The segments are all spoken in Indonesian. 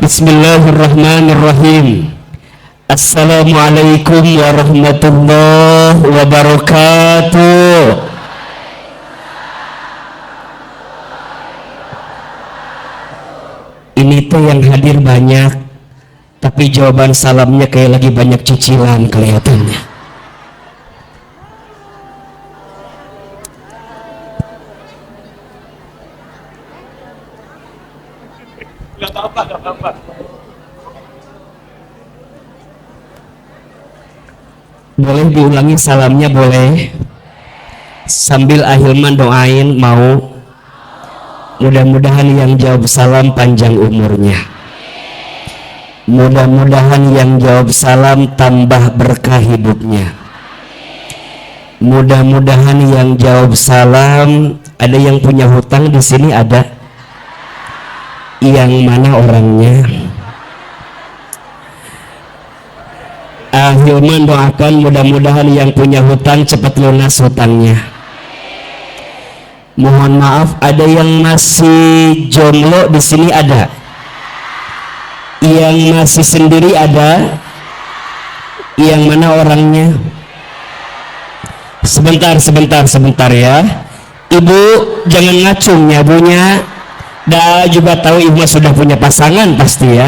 Bismillahirrahmanirrahim. Assalamualaikum warahmatullahi wabarakatuh. Ini tuh yang hadir banyak, tapi jawaban salamnya kayak lagi banyak cicilan kelihatannya. Gak apa-apa. Boleh diulangi salamnya, boleh. Sambil Ahilman doain, mau. Mudah-mudahan yang jawab salam panjang umurnya. Mudah-mudahan yang jawab salam tambah berkah hidupnya. Mudah-mudahan yang jawab salam, ada yang punya hutang di sini, ada? Yang mana orangnya? Ahilman doakan mudah-mudahan yang punya hutang cepat lunas hutangnya. Mohon maaf, ada yang masih jomblo di sini, ada? Yang masih sendiri ada? Yang mana orangnya? Sebentar ya. Ibu jangan ngacung ya, bunya. Dah juga tahu ibu sudah punya pasangan pasti ya.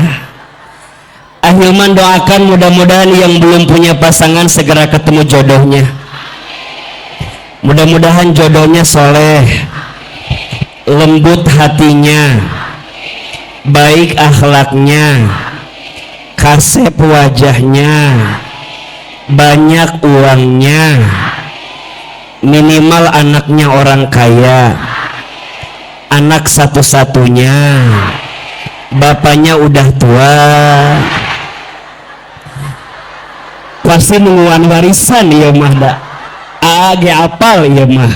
Ahilman doakan mudah-mudahan yang belum punya pasangan segera ketemu jodohnya. Mudah-mudahan jodohnya soleh, lembut hatinya, baik akhlaknya, kasep wajahnya, banyak uangnya, minimal anaknya orang kaya, anak satu-satunya, bapaknya udah tua, pasti menguan warisan ya mah dak. Age apal ya mah.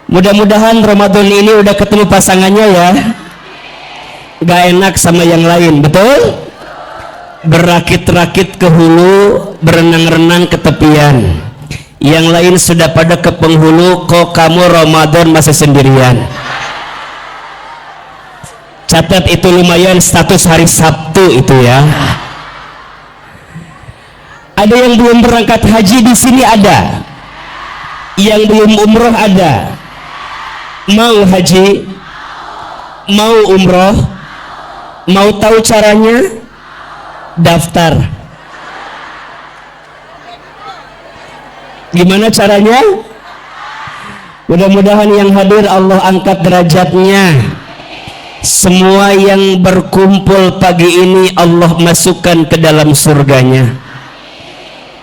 Mudah-mudahan Ramadan ini udah ketemu pasangannya ya. Gak enak sama yang lain, betul? Berakit-rakit ke hulu, berenang-renang ke tepian. Yang lain sudah pada ke penghulu, kok kamu Ramadan masih sendirian? Catat itu lumayan status hari Sabtu itu ya. Ada yang belum berangkat haji di sini, ada. Yang belum umroh ada. Mau haji, mau umroh, mau tahu caranya? Daftar. Gimana caranya? Mudah-mudahan yang hadir Allah angkat derajatnya. Semua yang berkumpul pagi ini Allah masukkan ke dalam surganya.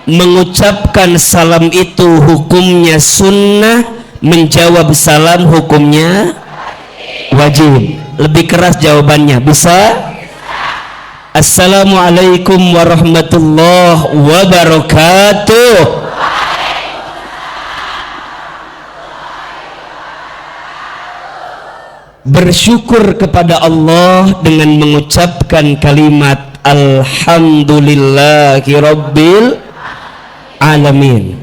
Mengucapkan salam itu hukumnya sunnah, menjawab salam hukumnya wajib. Lebih keras jawabannya, bisa? Assalamualaikum warahmatullahi wabarakatuh. Bersyukur kepada Allah dengan mengucapkan kalimat Alhamdulillahi Rabbil Alamin.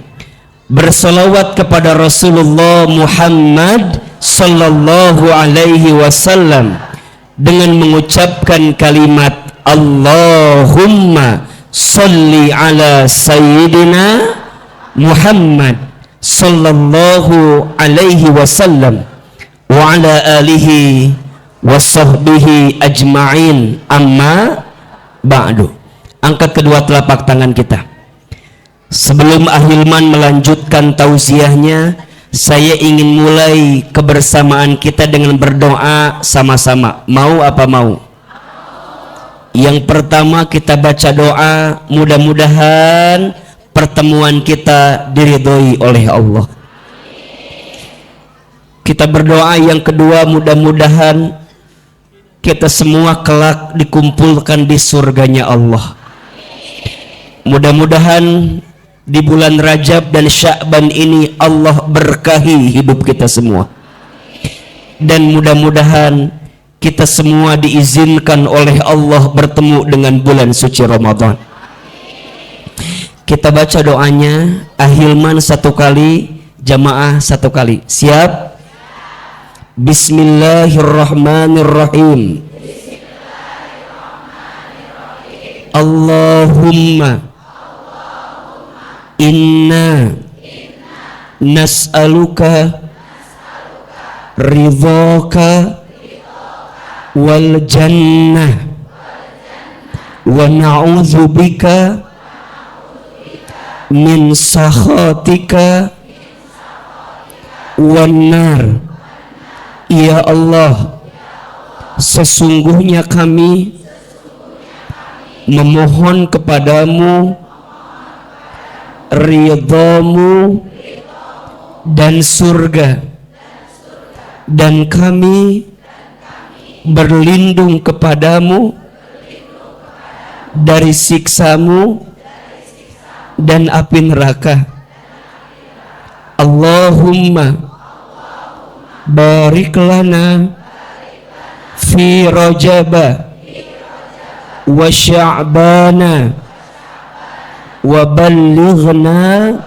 Bersolawat kepada Rasulullah Muhammad sallallahu alaihi wasallam dengan mengucapkan kalimat Allahumma salli ala sayyidina Muhammad sallallahu alaihi wasallam wa ala alihi wa sahbihi ajma'in, amma ba'du. Angkat kedua telapak tangan kita. Sebelum Ahilman melanjutkan tausiahnya, saya ingin mulai kebersamaan kita dengan berdoa sama-sama. Mau apa mau? Yang pertama kita baca doa, mudah-mudahan pertemuan kita diridhoi oleh Allah. Kita berdoa yang kedua, mudah-mudahan kita semua kelak dikumpulkan di surganya Allah. Mudah-mudahan di bulan Rajab dan Sya'ban ini Allah berkahi hidup kita semua. Dan mudah-mudahan kita semua diizinkan oleh Allah bertemu dengan bulan suci Ramadan. Kita baca doanya, Ahilman satu kali, jamaah satu kali. Siap? Bismillahirrahmanirrahim. Allahumma inna nas'aluka ridhaka wal jannah wa na'udzubika min sakhatika wan nar. Ya Allah, sesungguhnya kami memohon kepadamu ridhamu dan surga, dan kami berlindung kepadamu dari siksamu dan api neraka. Allahumma barik lana fi rajaba wa sya'bana wa ballighna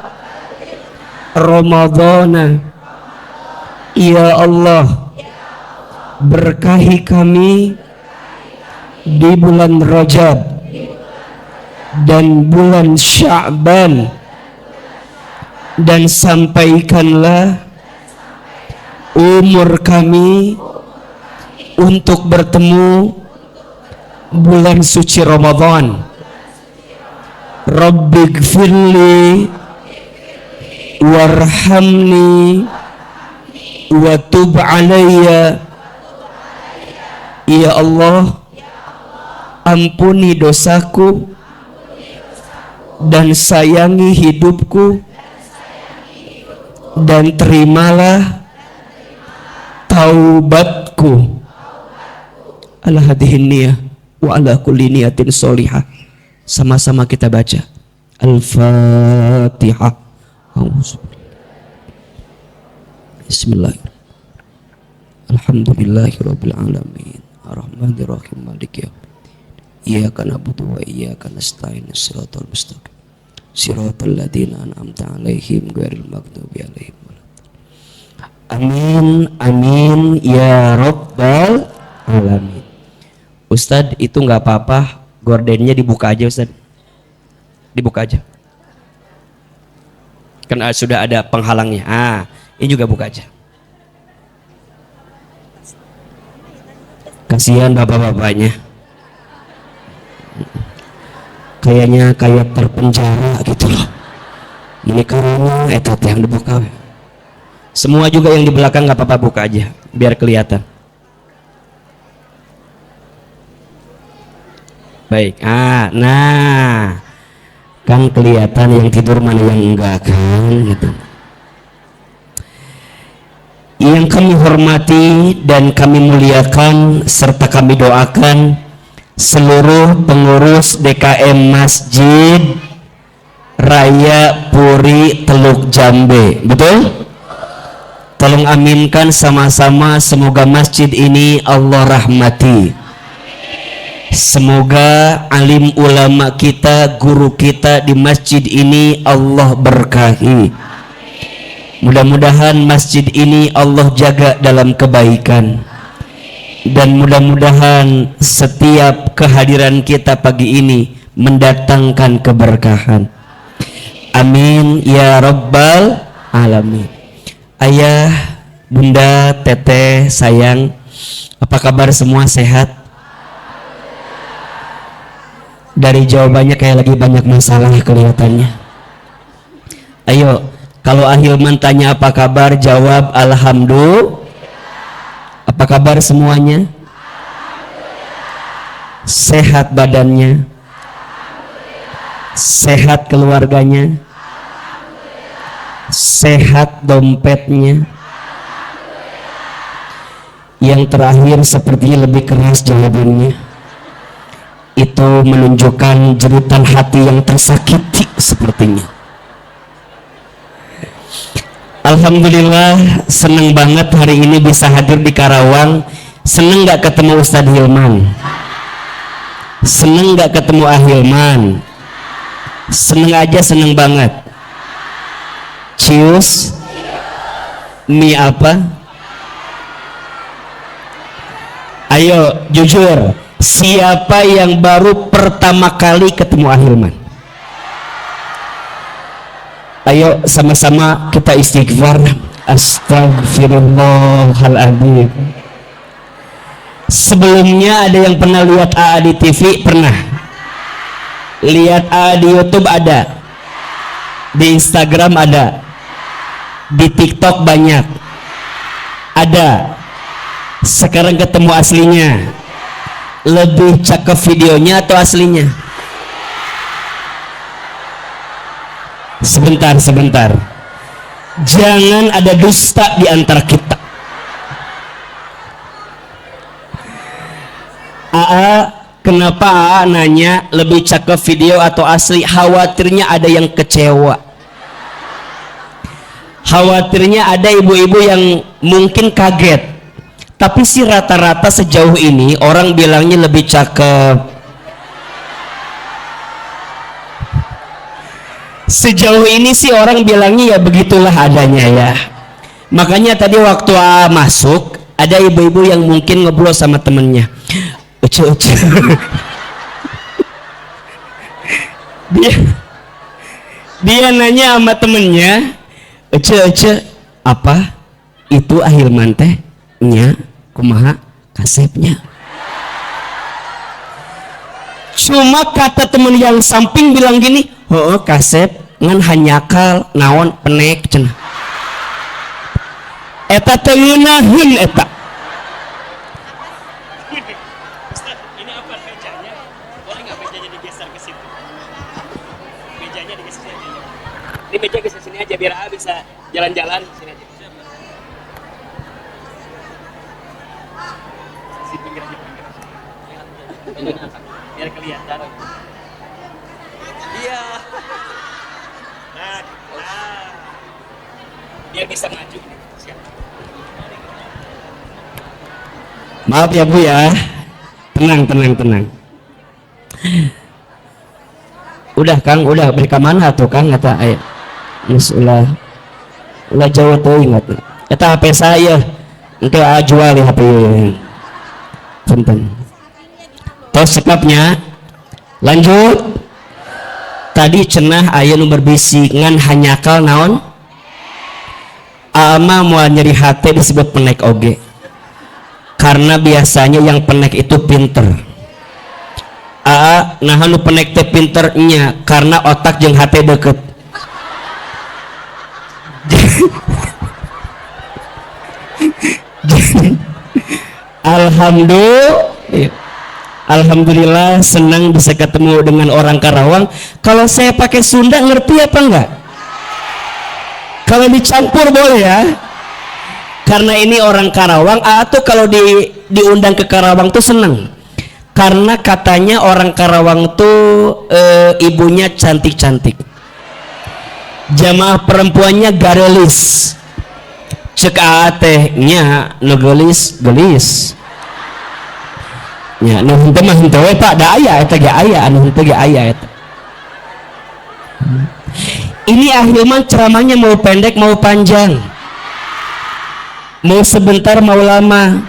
ramadhana. Ya Allah, berkahi kami di bulan Rajab dan bulan Sya'ban, dan sampaikanlah umur kami untuk bertemu bulan suci Ramadan. Rabbighfirli warhamni wa tub alayya. Ya Allah, ampuni dosaku dan sayangi hidupku, dan terimalah taubatku. Ala hadhihi niyah wa ala kulli niyatin sholihah. Sama-sama kita baca Al-Fatihah. Bismillahirrahmanirrahim. Alhamdulillahirabbil alamin. Arrahmanirrahim. Maliki yaumiddin. Iyyaka na'budu wa iyyaka nasta'in. Shiratal mustaqim. Shiratal ladzina an'amta 'alaihim ghairil maghdubi 'alaihim. Amin amin ya rabbal alamin. Ustadz, itu nggak apa-apa, gordennya dibuka aja Ustadz, dibuka aja kan sudah ada penghalangnya. Ini juga buka aja, kasihan bapak-bapaknya, kayaknya kayak terpenjara gitu loh. Ini karena etat yang dibuka. Semua juga yang di belakang nggak apa-apa, buka aja biar kelihatan. Baik, nah kan kelihatan yang tidur mana yang enggak kan gitu. Yang kami hormati dan kami muliakan serta kami doakan seluruh pengurus DKM Masjid Raya Puri Teluk Jambe, betul? Tolong aminkan sama-sama, semoga masjid ini Allah rahmati. Semoga alim ulama kita, guru kita di masjid ini Allah berkahi. Mudah-mudahan masjid ini Allah jaga dalam kebaikan, dan mudah-mudahan setiap kehadiran kita pagi ini mendatangkan keberkahan. Amin ya rabbal alamin. Ayah, bunda, teteh, sayang, apa kabar semua, sehat? Dari jawabannya kayak lagi banyak masalah kelihatannya. Ayo, kalau Ahilman tanya apa kabar, jawab alhamdulillah. Apa kabar semuanya? Sehat badannya? Sehat keluarganya? Sehat dompetnya? Yang terakhir sepertinya lebih keras jawabannya. Itu menunjukkan jeritan hati yang tersakiti sepertinya. Alhamdulillah, seneng banget hari ini bisa hadir di Karawang. Seneng gak ketemu Ustadz Hilman? Seneng gak ketemu Ahilman? Seneng aja, seneng banget. Cius mie apa? Ayo jujur, Siapa yang baru pertama kali ketemu Ahilman? Ayo sama-sama kita istighfar. Astagfirullahaladzim. Sebelumnya ada yang pernah lihat AA di TV? Pernah. Lihat AA di YouTube ada, di Instagram ada, di TikTok banyak ada. Sekarang ketemu aslinya. Lebih cakep videonya atau aslinya? Sebentar. Jangan ada dusta di antara kita. Kenapa AA nanya lebih cakep video atau asli? Khawatirnya ada yang kecewa. Khawatirnya ada ibu-ibu yang mungkin kaget. Tapi sih rata-rata sejauh ini orang bilangnya lebih cakep. Sejauh ini sih orang bilangnya ya begitulah adanya ya. Makanya tadi waktu masuk ada ibu-ibu yang mungkin ngobrol sama temennya. Uce. dia nanya sama temennya, Uce, apa itu Ahilman teh nya kumaha kasepnya? Cuma kata temen yang samping bilang gini, oh kasep ngan hanyakal naon penek cenah. Eta teu ngeunaheun eta. Ini apa mejanya? Boleh nggak mejanya digeser ke situ? Mejanya digeser aja. Ini meja geser sini aja biar bisa jalan-jalan sini aja. Si pinggir aja. Biar kelihatan. Iya. Nah. Biar bisa maju. Siap. Maaf ya Bu ya. Tenang. Udah Kang, udah beri ke mana tuh Kang kata aya. Ulah jauh teuing atuh. Eta HP saya. Engke jual di HP. Punten. Tos sekapnya. Lanjut. Tadi cenah aya nu berbisik ngan hanyakal naon? Ama moal nyeri hate disebut penek oge. Karena biasanya yang penek itu pinter. Nah nu penek teh pinternya karena otak jeung hate deket. Alhamdulillah senang bisa ketemu dengan orang Karawang. Kalau saya pakai Sunda ngerti apa enggak? Kalau dicampur boleh ya. Karena ini orang Karawang, atau kalau diundang ke Karawang tuh senang. Karena katanya orang Karawang tuh ibunya cantik-cantik. Jamaah perempuannya garelis. Cek teh-nya nu gelis. Ya, nu henteu mah henteu we Pak, da aya eta ge aya, anu henteu ge aya eta. Ini Ahilman ceramahnya mau pendek mau panjang. Mau sebentar mau lama.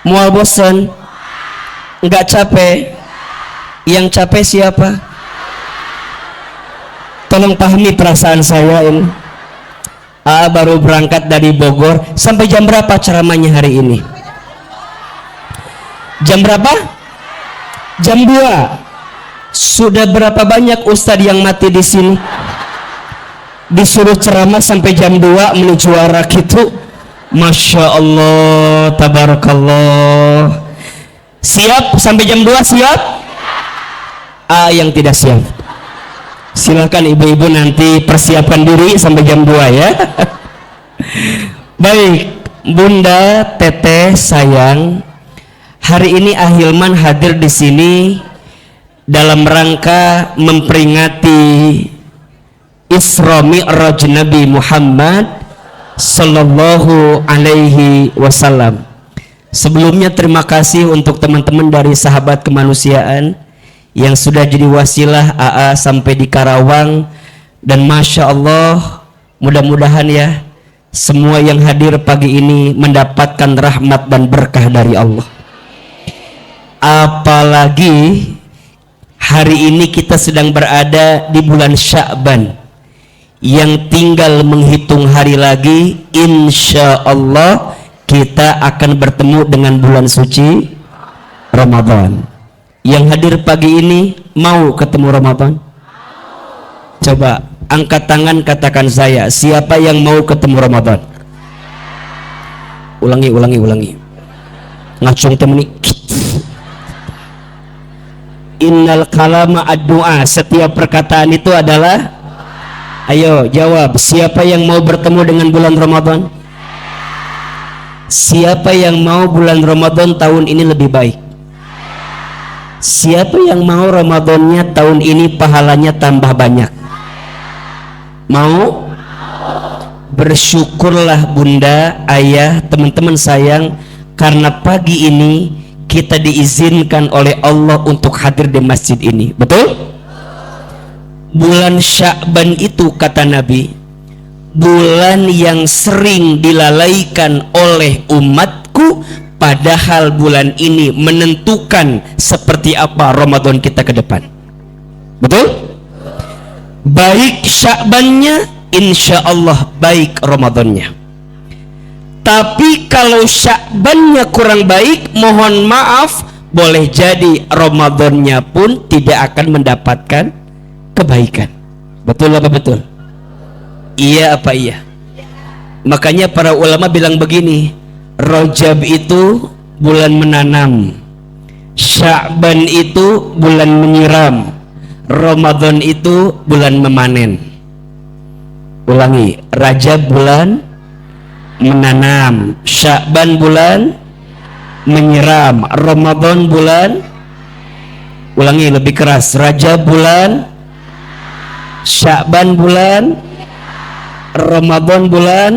Mau bosan. Enggak capek. Yang capek siapa? Tolong pahami perasaan saya ini. Baru berangkat dari Bogor. Sampai jam berapa ceramahnya hari ini? Jam berapa? Jam 2. Sudah berapa banyak ustadz yang mati di sini? Disuruh ceramah sampai jam 2 menuju arah gitu. Masya Allah, tabarakallah. Siap sampai jam 2 siap? Yang tidak siap, silakan ibu-ibu nanti persiapkan diri sampai jam 2 ya. Baik, Bunda, Teteh, sayang. Hari ini Ahilman hadir di sini dalam rangka memperingati Isra Mi'raj Nabi Muhammad sallallahu alaihi wasallam. Sebelumnya terima kasih untuk teman-teman dari Sahabat Kemanusiaan yang sudah jadi wasilah AA sampai di Karawang, dan Masya Allah, mudah-mudahan ya semua yang hadir pagi ini mendapatkan rahmat dan berkah dari Allah. apalagi hari ini kita sedang berada di bulan Sya'ban yang tinggal menghitung hari lagi, insya Allah kita akan bertemu dengan bulan suci Ramadan. Yang hadir pagi ini mau ketemu Ramadan? Coba angkat tangan, katakan saya, siapa yang mau ketemu Ramadan? Ulangi. Ngacung temeni. Innal kalama ad-du'a, setiap perkataan itu adalah, ayo jawab, siapa yang mau bertemu dengan bulan Ramadan? Siapa yang mau bulan Ramadan tahun ini lebih baik? Siapa yang mau Ramadannya tahun ini pahalanya tambah banyak? Mau? Bersyukurlah bunda, ayah, teman-teman sayang, karena pagi ini kita diizinkan oleh Allah untuk hadir di masjid ini. Betul? Bulan Sya'ban itu kata Nabi, bulan yang sering dilalaikan oleh umatku, padahal bulan ini menentukan seperti apa Ramadan kita ke depan. Betul? Baik Sya'bannya, insya Allah baik Ramadannya. Tapi kalau Sya'bannya kurang baik, mohon maaf, boleh jadi Ramadannya pun tidak akan mendapatkan kebaikan. Betul apa betul? Iya apa iya? Makanya para ulama bilang begini, Rajab itu bulan menanam, Sya'ban itu bulan menyiram, Ramadan itu bulan memanen. Ulangi, Rajab bulan menanam, Sya'ban bulan menyiram, Ramadan bulan, ulangi lebih keras, Rajab bulan, Sya'ban bulan, Ramadan bulan.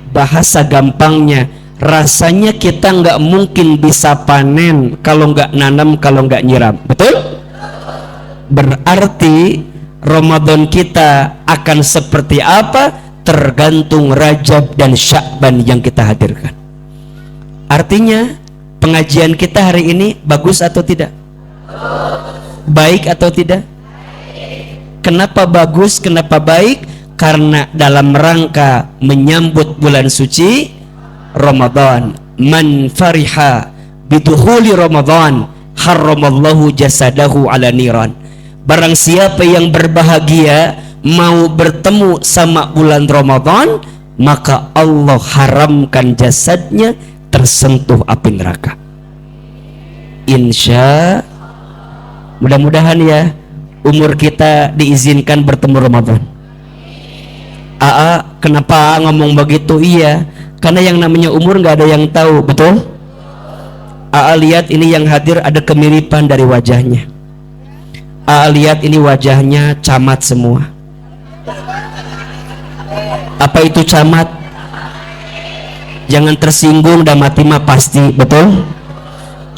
Bahasa gampangnya, rasanya kita nggak mungkin bisa panen kalau nggak nanam, kalau nggak nyiram. Betul? Berarti Ramadan kita akan seperti apa tergantung Rajab dan Sya'ban yang kita hadirkan. Artinya pengajian kita hari ini bagus atau tidak? Baik atau tidak? Kenapa bagus, kenapa baik? Karena dalam rangka menyambut bulan suci Ramadan. Man fariha bidukhuli Ramadan haramallahu jasadahu ala niran. Barang siapa yang berbahagia mau bertemu sama bulan Ramadan, maka Allah haramkan jasadnya tersentuh api neraka. Insya, mudah-mudahan ya umur kita diizinkan bertemu Ramadan. Kenapa ngomong begitu? Iya, karena yang namanya umur nggak ada yang tahu. Betul? Lihat ini yang hadir ada kemiripan dari wajahnya. Lihat ini wajahnya camat semua. Apa itu camat? Jangan tersinggung, dah mati mah pasti. Betul?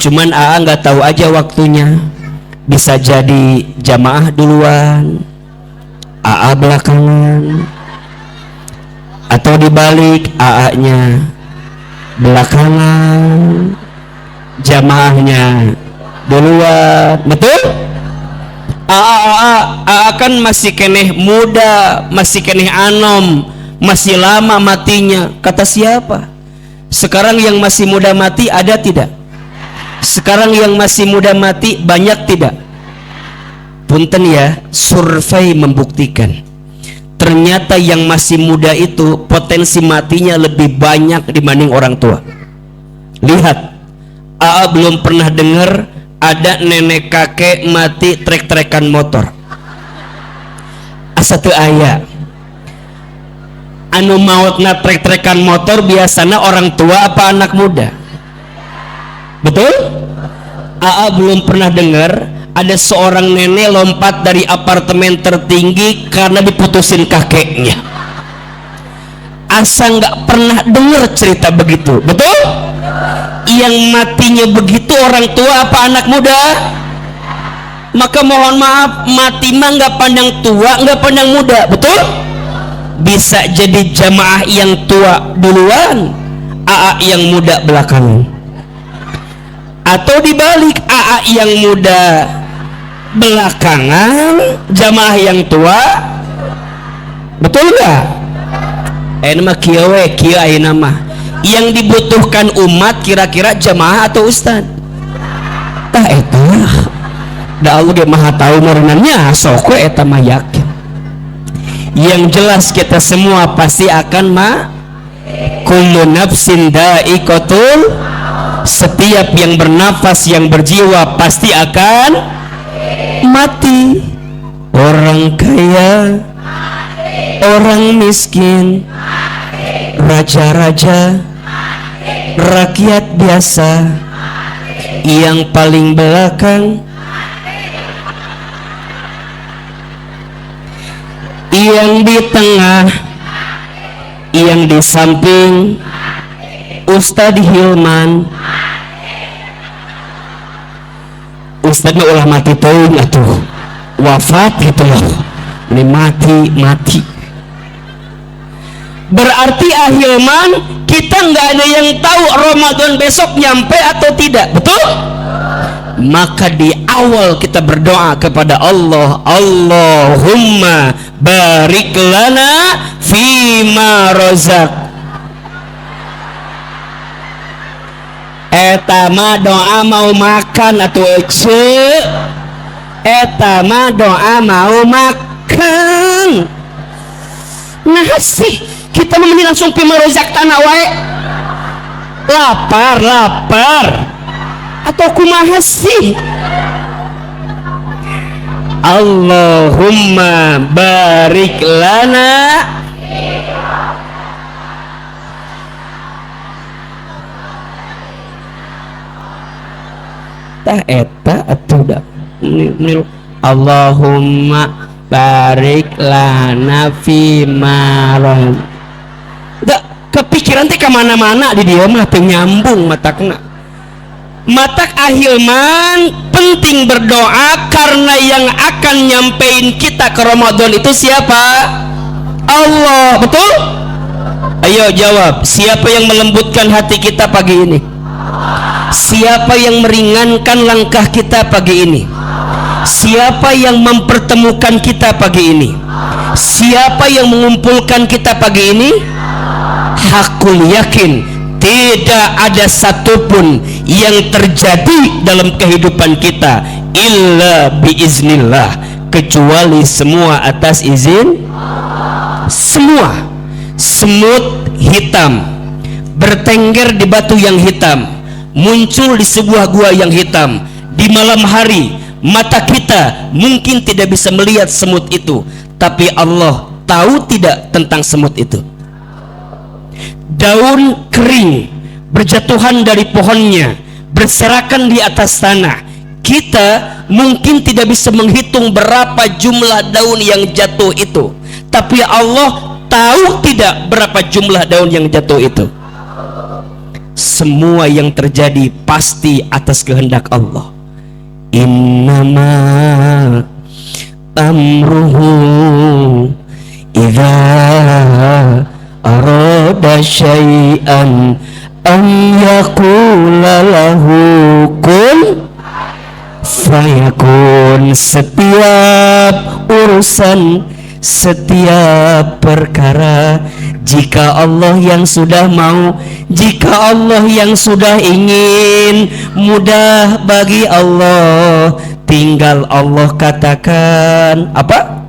Cuman nggak tahu aja waktunya. Bisa jadi jamaah duluan, belakangan, atau dibalik, nya belakangan, jamaahnya duluan. Betul? Kan masih keneh muda, masih keneh anom, masih lama matinya. Kata siapa? Sekarang yang masih muda mati ada tidak? Sekarang yang masih muda mati banyak tidak? Punten ya, survei membuktikan ternyata yang masih muda itu potensi matinya lebih banyak dibanding orang tua. Lihat, belum pernah dengar ada nenek kakek mati trek-trekan motor. Asa teu aya. Anu mautna trek-trekan motor biasanya orang tua apa anak muda? Betul? Belum pernah dengar ada seorang nenek lompat dari apartemen tertinggi karena diputusin kakeknya. Asa nggak pernah dengar cerita begitu. Betul? Yang matinya begitu orang tua apa anak muda? Maka mohon maaf, mati mah nggak pandang tua, nggak pandang muda. Betul? Bisa jadi jamaah yang tua duluan, yang muda belakangan. Atau dibalik, AA yang muda belakangan, jamaah yang tua, betul nggak? Nama kiawe kia nama yang dibutuhkan umat kira-kira jamaah atau ustad? Tah eta da Allah ge maha tahu morenannya sok we eta mah yakin. Yang jelas kita semua pasti akan kullu nafsin dha'iqatul, setiap yang bernafas yang berjiwa pasti akan mati. Orang kaya, orang miskin, raja-raja, rakyat biasa, yang paling belakang, yang di tengah, yang di samping, Ustadz Hilman. Ustadz ulah mati tuh atuh wafat gitu loh, ini mati. Berarti Hilman kita nggak ada yang tahu Ramadan besok nyampe atau tidak, betul? Maka di awal kita berdoa kepada Allah, Allahumma barik lana fima rozak. Eta mah doa mau makan atau ece. Eta mah doa mau makan. Nah sih kita memilih langsung fima rozak tanah wae. Lapar atau kumaha sih? Allahumma barik lana tah eta atuh da Allahumma barik lana fima da kepikiran teh kemana-mana di dia mah teu nyambung matakna. Matak Ahilman penting berdoa karena yang akan nyampein kita ke Ramadan itu siapa? Allah, betul? Ayo jawab, siapa yang melembutkan hati kita pagi ini? Siapa yang meringankan langkah kita pagi ini? Siapa yang mempertemukan kita pagi ini? Siapa yang mengumpulkan kita pagi ini? Hakul yakin tidak ada satupun yang terjadi dalam kehidupan kita illa biiznillah, kecuali semua atas izin. Semua semut hitam bertengger di batu yang hitam, muncul di sebuah gua yang hitam di malam hari. Mata kita mungkin tidak bisa melihat semut itu, tapi Allah tahu tidak tentang semut itu. Daun kering berjatuhan dari pohonnya, berserakan di atas tanah. Kita mungkin tidak bisa menghitung berapa jumlah daun yang jatuh itu, tapi Allah tahu tidak berapa jumlah daun yang jatuh itu. Semua yang terjadi pasti atas kehendak Allah. Innama amruhu idza arada syai'an an yaqula lahu kun fayakun. Setiap urusan, setiap perkara, jika Allah yang sudah mau, jika Allah yang sudah ingin, mudah bagi Allah. Tinggal Allah katakan apa?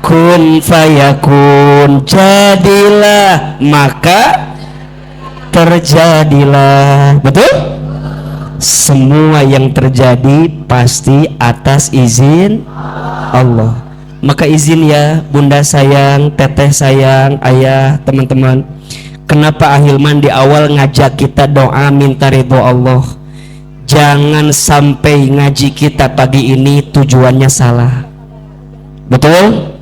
Kun fayakun, jadilah maka terjadilah. Betul? Semua yang terjadi pasti atas izin Allah. Maka izin ya bunda sayang, teteh sayang, ayah, teman-teman, kenapa Ahilman di awal ngajak kita doa minta ridho Allah? Jangan sampai ngaji kita pagi ini tujuannya salah. Betul?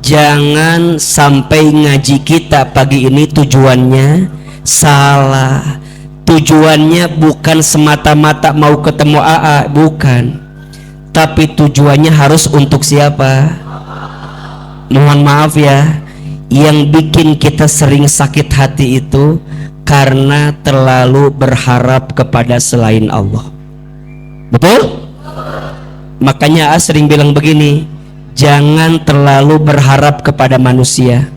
Jangan sampai ngaji kita pagi ini tujuannya salah. Tujuannya bukan semata-mata mau ketemu AA, bukan. Tapi tujuannya harus untuk siapa? Mohon maaf ya, yang bikin kita sering sakit hati itu Karena terlalu berharap kepada selain Allah. Betul? Makanya sering bilang begini, jangan terlalu berharap kepada manusia.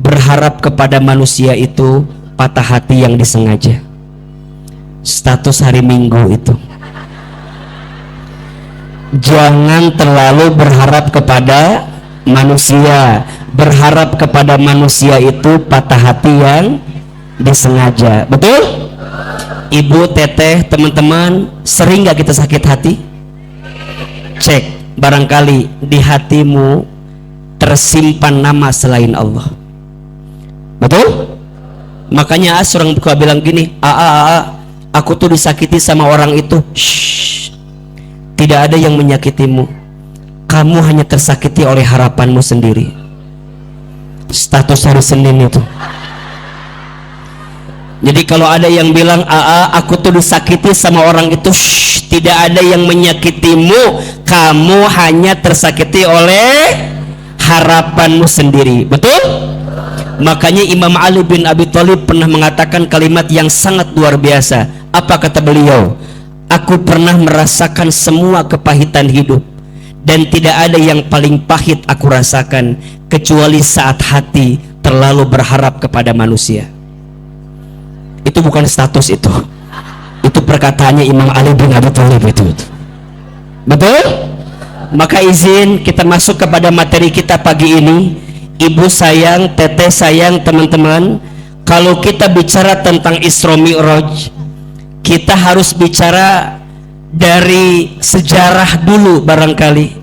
Berharap kepada manusia itu patah hati yang disengaja. Status hari Minggu itu. Jangan terlalu berharap kepada manusia. Berharap kepada manusia itu patah hati yang disengaja. Betul? Ibu, teteh, teman-teman, sering gak kita sakit hati? Cek, barangkali di hatimu tersimpan nama selain Allah. Betul? Makanya seorang buka bilang gini, aku tuh disakiti sama orang itu. Shh, tidak ada yang menyakitimu. Kamu hanya tersakiti oleh harapanmu sendiri. Status hari Senin itu. Jadi kalau ada yang bilang aku tuh disakiti sama orang itu, shh, tidak ada yang menyakitimu. Kamu hanya tersakiti oleh harapanmu sendiri. Betul? Makanya Imam Ali bin Abi Thalib pernah mengatakan kalimat yang sangat luar biasa. Apa kata beliau? Aku pernah merasakan semua kepahitan hidup, dan tidak ada yang paling pahit aku rasakan kecuali saat hati terlalu berharap kepada manusia. Itu bukan status itu perkataannya Imam Ali bin Abi Thalib itu. Betul? Maka izin kita masuk kepada materi kita pagi ini. Ibu sayang, teteh sayang, teman-teman, kalau kita bicara tentang Isra Mi'raj, kita harus bicara dari sejarah dulu barangkali.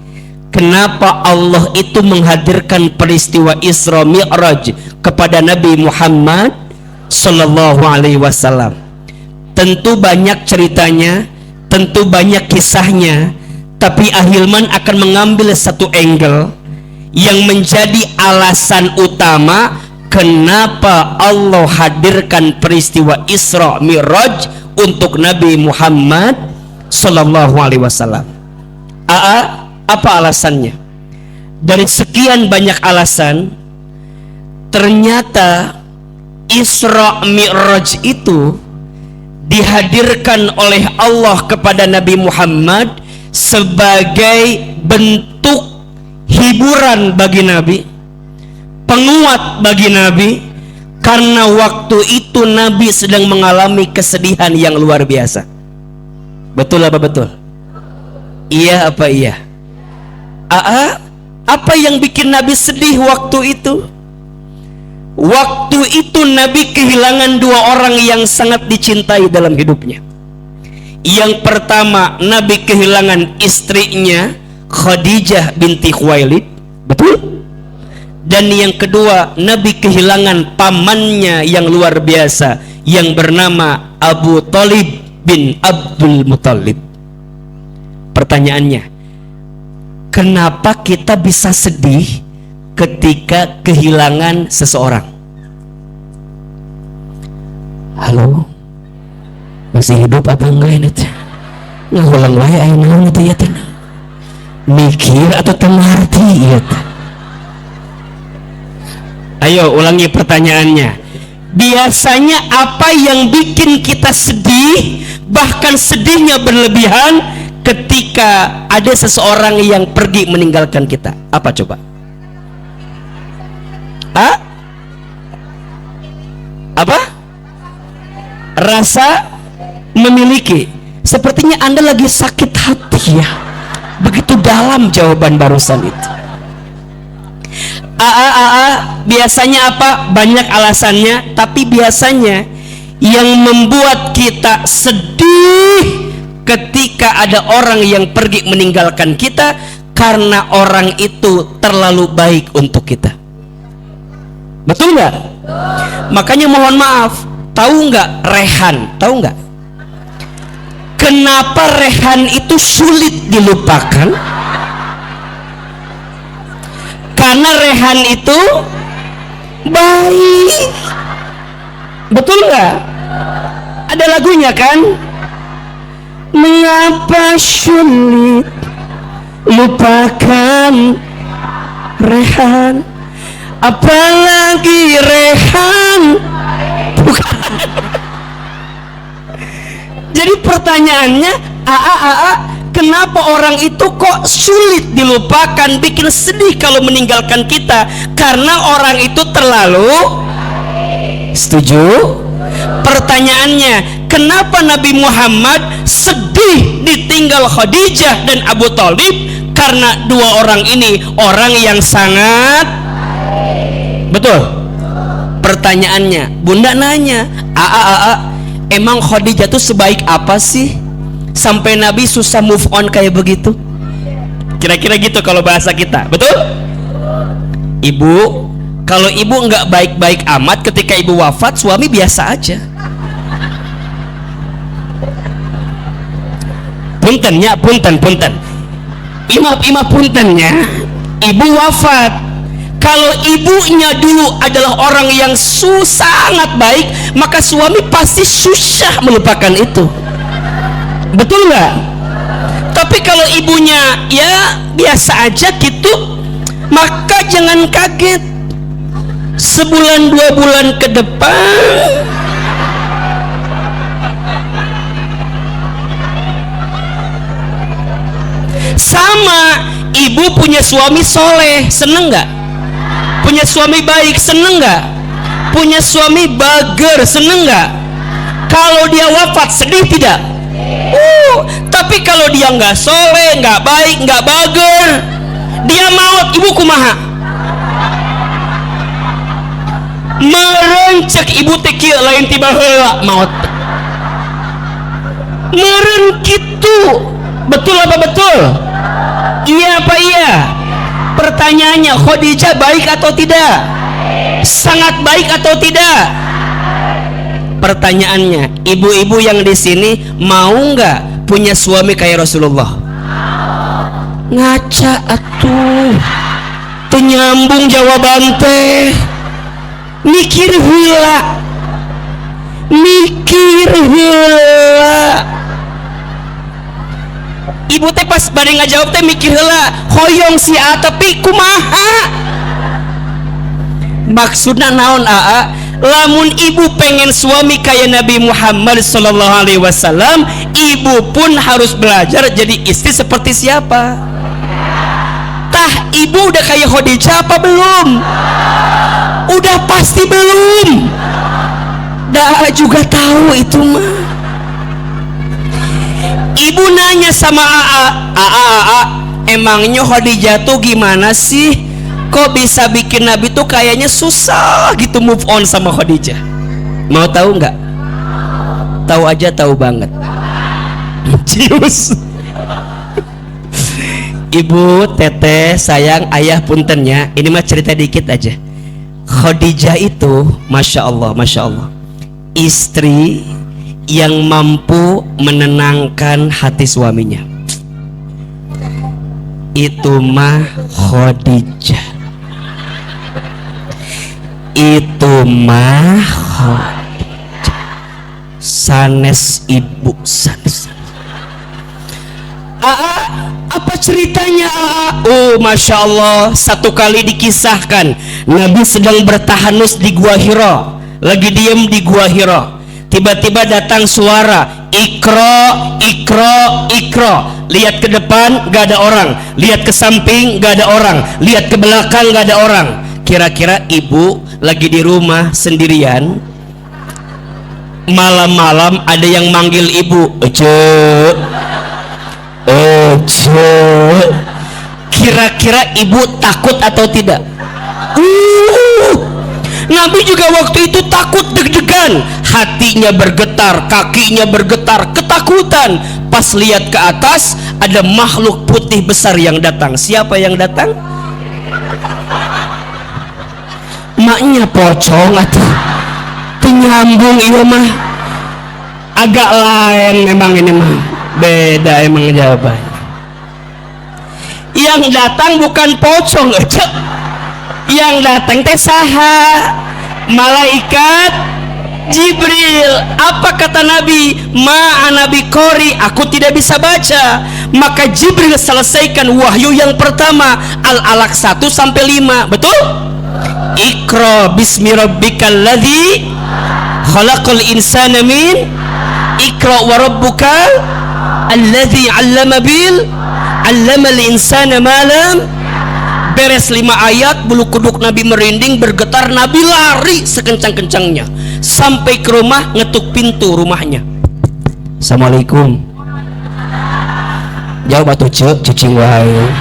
Kenapa Allah itu menghadirkan peristiwa Isra Mi'raj kepada Nabi Muhammad Sallallahu Alaihi Wasallam? Tentu banyak ceritanya, tentu banyak kisahnya, tapi Ahilman akan mengambil satu angle yang menjadi alasan utama kenapa Allah hadirkan peristiwa Isra Mi'raj untuk Nabi Muhammad Sallallahu Alaihi Wasallam. Apa alasannya? Dari sekian banyak alasan, ternyata Isra Mi'raj itu dihadirkan oleh Allah kepada Nabi Muhammad sebagai bentuk hiburan bagi Nabi, penguat bagi Nabi, karena waktu itu Nabi sedang mengalami kesedihan yang luar biasa. Betul apa betul? Iya apa iya? Apa yang bikin Nabi sedih waktu itu? Waktu itu Nabi kehilangan dua orang yang sangat dicintai dalam hidupnya. Yang pertama, Nabi kehilangan istrinya Khadijah binti Khuwailid. Betul? Dan yang kedua, Nabi kehilangan pamannya yang luar biasa yang bernama Abu Thalib bin Abdul Muthalib. Pertanyaannya, kenapa kita bisa sedih ketika kehilangan seseorang? Halo, masih hidup apa enggak ini? Ngulang wae aya naon itu ya teh? Mikir atau tengarti ya? Ayo ulangi pertanyaannya. Biasanya apa yang bikin kita sedih, bahkan sedihnya berlebihan ketika ada seseorang yang pergi meninggalkan kita? Apa coba? Apa? Rasa memiliki. Sepertinya Anda lagi sakit hati ya. Begitu dalam jawaban barusan itu. Biasanya apa? Banyak alasannya, tapi biasanya yang membuat kita sedih ketika ada orang yang pergi meninggalkan kita karena orang itu terlalu baik untuk kita. Betul nggak? Makanya mohon maaf, tahu nggak Rehan? Tahu nggak? Kenapa Rehan itu sulit dilupakan? Karena Rehan itu baik. Betul nggak? Ada lagunya kan? Mengapa sulit lupakan Rehan, apalagi Rehan bukan. Jadi pertanyaannya, kenapa orang itu kok sulit dilupakan, bikin sedih kalau meninggalkan kita? Karena orang itu terlalu. Setuju? Pertanyaannya, kenapa Nabi Muhammad sedih ditinggal Khadijah dan Abu Thalib? Karena dua orang ini orang yang sangat. Betul? Pertanyaannya, Bunda nanya, emang Khadijah tuh sebaik apa sih sampai Nabi susah move on kayak begitu? Kira-kira gitu kalau bahasa kita. Betul? Ibu, kalau ibu nggak baik-baik amat ketika ibu wafat, suami biasa aja. Puntennya, punten. Imam puntennya, ibu wafat. Kalau ibunya dulu adalah orang yang sangat baik, maka suami pasti susah melupakan itu. Betul nggak? Tapi kalau ibunya ya biasa aja gitu, maka jangan kaget. Sebulan 2 bulan ke depan sama, ibu punya suami soleh, seneng nggak? Punya suami baik, seneng nggak? Punya suami bager, seneng nggak? Kalau dia wafat, sedih tidak? Tapi kalau dia nggak soleh, nggak baik, nggak bager, dia maut, ibu kumaha? Merencek ibu teki lain tiba heula maut. Meren gitu. Betul apa betul? Iya apa iya? Pertanyaannya, Khadijah baik atau tidak? Sangat baik atau tidak? Pertanyaannya, ibu-ibu yang di sini mau nggak punya suami kayak Rasulullah? Ngaca atuh, penyambung jawaban teh. Mikir heula, ibu teh pas bari ngajawab teh mikir heula, hoyong si tapi kumaha maksudna naon? Lamun ibu pengen suami kayak Nabi Muhammad sallallahu alaihi wasallam, ibu pun harus belajar jadi istri seperti siapa? Tah, ibu udah kayak Khadijah apa belum? Udah pasti belum. Dah juga tahu itu mah. Ibu nanya sama emangnya Khadijah tuh gimana sih? Kok bisa bikin Nabi tuh kayaknya susah gitu move on sama Khadijah? Mau tahu nggak? Tahu aja, tahu banget. Cius. Ibu, teteh, sayang, ayah, puntennya. Ini mah cerita dikit aja. Khadijah itu, masya Allah, istri yang mampu menenangkan hati suaminya. Itu mah Khadijah. Itu mah Khadijah. Sanes ibu, sanes. Apa ceritanya? Masya Allah, satu kali dikisahkan Nabi sedang bertahanus di Gua Hira, lagi diem di Gua Hira. Tiba-tiba datang suara, Iqra, Iqra, Iqra. Lihat ke depan gak ada orang, lihat ke samping gak ada orang, lihat ke belakang gak ada orang. Kira-kira ibu lagi di rumah sendirian, malam-malam ada yang manggil ibu, Ece. Kira-kira ibu takut atau tidak? Nabi juga waktu itu takut, deg-degan, hatinya bergetar, kakinya bergetar, ketakutan. Pas lihat ke atas, ada makhluk putih besar yang datang. Siapa yang datang? Maknya pocong atau penyambung, iya mah agak lain memang, ini mah beda emang jawabannya. Yang datang bukan pocong, yang datang teh saha? Malaikat Jibril. Apa kata Nabi? Nabi Qori, aku tidak bisa baca. Maka Jibril selesaikan wahyu yang pertama, Al-Alaq 1 sampai 5. Betul? Iqra bismi rabbikal ladzi Khalaqal insana min Iqra wa rabbuka alladzi 'allamal insana ma lam. Beres 5 ayat, bulu kuduk Nabi merinding, bergetar, Nabi lari sekencang-kencangnya sampai ke rumah, ngetuk pintu rumahnya. Assalamualaikum. Jauh batu cicing wae.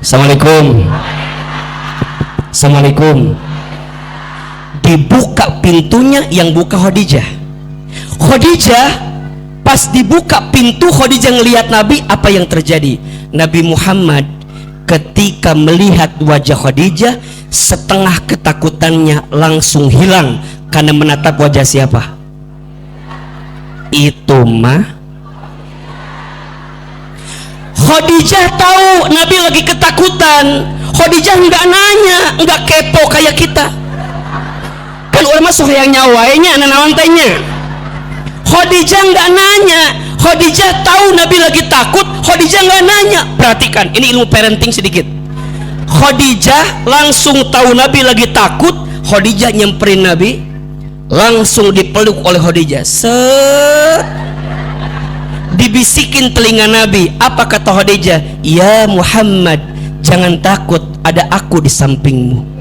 Assalamualaikum. Assalamualaikum. Dibuka pintunya, yang buka Khadijah. Khadijah pas dibuka pintu, Khadijah ngelihat Nabi. Apa yang terjadi? Nabi Muhammad ketika melihat wajah Khadijah, setengah ketakutannya langsung hilang karena menatap wajah siapa? Itu mah Khadijah tahu Nabi lagi ketakutan. Khadijah nggak nanya, nggak kepo kayak kita. Kan ulama sok yang nyawainya anak nawantanya. Khadijah nggak nanya. Khadijah tahu Nabi lagi takut. Khadijah nggak nanya. Perhatikan, ini ilmu parenting sedikit. Khadijah langsung tahu Nabi lagi takut. Khadijah nyamperin Nabi, langsung dipeluk oleh Khadijah. Dibisikin telinga Nabi. Apa kata Khadijah? Ya Muhammad, jangan takut, ada aku di sampingmu.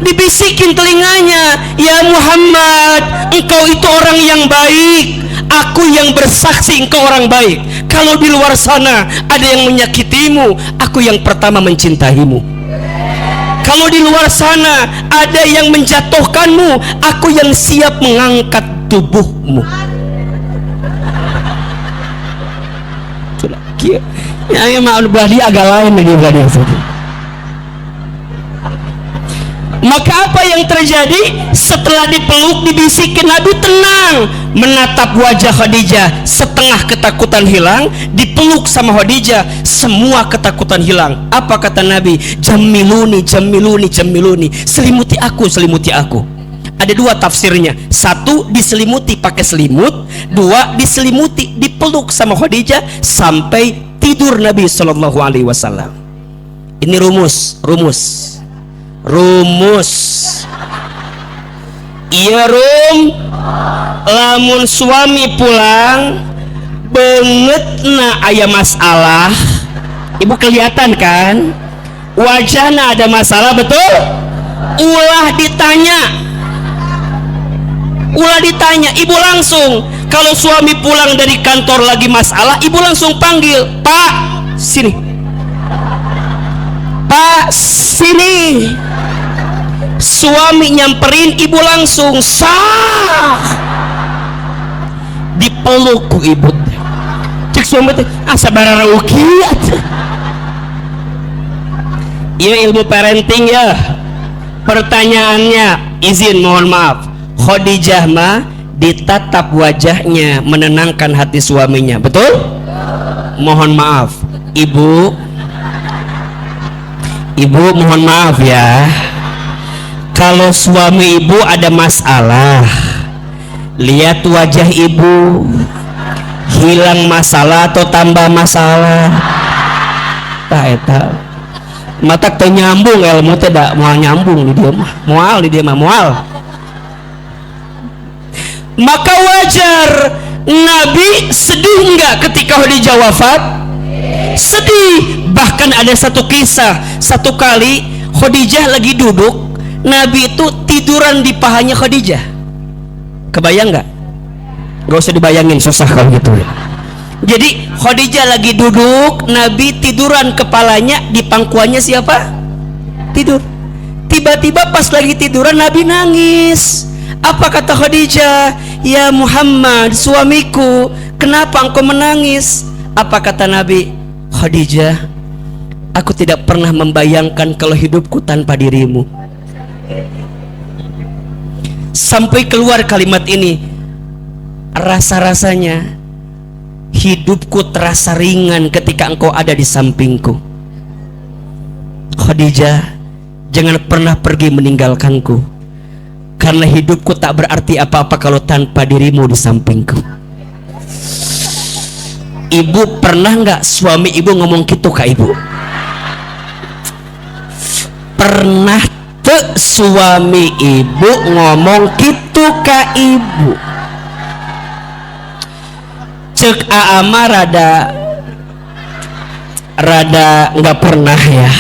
Dibisikin telinganya, ya Muhammad, engkau itu orang yang baik, aku yang bersaksi engkau orang baik. Kalau di luar sana ada yang menyakitimu, aku yang pertama mencintaimu. Kalau di luar sana ada yang menjatuhkanmu, aku yang siap mengangkat tubuhmu. Ya maaf, berarti agak lain lagi berarti. Maka apa yang terjadi? Setelah dipeluk, dibisikin, Nabi tenang, menatap wajah Khadijah, setengah ketakutan hilang. Dipeluk sama Khadijah, semua ketakutan hilang. Apa kata Nabi? Jamiluni, jamiluni, jamiluni, selimuti aku, selimuti aku. Ada 2 tafsirnya. 1, diselimuti pakai selimut. 2, diselimuti, dipeluk sama Khadijah sampai tidur Nabi Shallallahu Alaihi Wasallam. Ini rumus. Iya lamun suami pulang bangetna aya masalah, ibu kelihatan kan wajahnya ada masalah, betul? Ulah ditanya, ibu langsung. Kalau suami pulang dari kantor lagi masalah, ibu langsung panggil, Pak sini, Pak sini. Suami nyamperin, ibu langsung sah, dipeluk ku ibu. Cek suami teh sabarara ukiat. Ya ilmu parenting ya. Pertanyaannya, izin mohon maaf, Khadijah mah ditatap wajahnya menenangkan hati suaminya, betul? Mohon maaf, ibu mohon maaf ya. Kalau suami ibu ada masalah, lihat wajah ibu, hilang masalah atau tambah masalah. Tak eta mata teh nyambung, ilmu teh da moal nyambung di dia mah, moal. Maka wajar Nabi sedih enggak ketika Khadijah wafat? Sedih. Bahkan ada satu kisah, satu kali Khadijah lagi duduk, Nabi itu tiduran di pahanya Khadijah. Kebayang nggak? Gak usah dibayangin, susah kalau gitu. Jadi Khadijah lagi duduk, Nabi tiduran kepalanya di pangkuannya siapa? Tidur. Tiba-tiba pas lagi tiduran Nabi nangis. Apa kata Khadijah? Ya Muhammad, suamiku, kenapa engkau menangis? Apa kata Nabi? Khadijah, aku tidak pernah membayangkan kalau hidupku tanpa dirimu. Sampai keluar kalimat ini, rasa-rasanya hidupku terasa ringan ketika engkau ada di sampingku. Khadijah, jangan pernah pergi meninggalkanku, karena hidupku tak berarti apa-apa kalau tanpa dirimu di sampingku. Ibu pernah nggak suami ibu ngomong gitu ke ibu? Pernah henteu suami ibu ngomong kitu ka ibu. Cek Aama rada nggak pernah ya,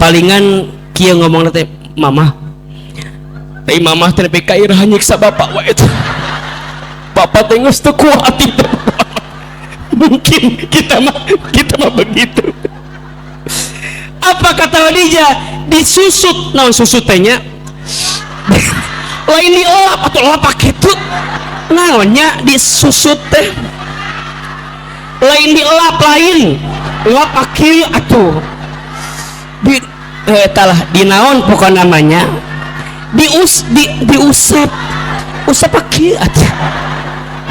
palingan kia ngomong nanti mama tapi mama terpikir kair nyiksa bapak wa itu bapak tengus tuh kuat itu. Mungkin kita mah begitu. Apa kata Khadijah? Disusut, naon susutnya lain diolap atau lapak itu naonnya disusut teh lain dielap lain lapak kieu atuh di talah dinaon pokok namanya diusap kieu atuh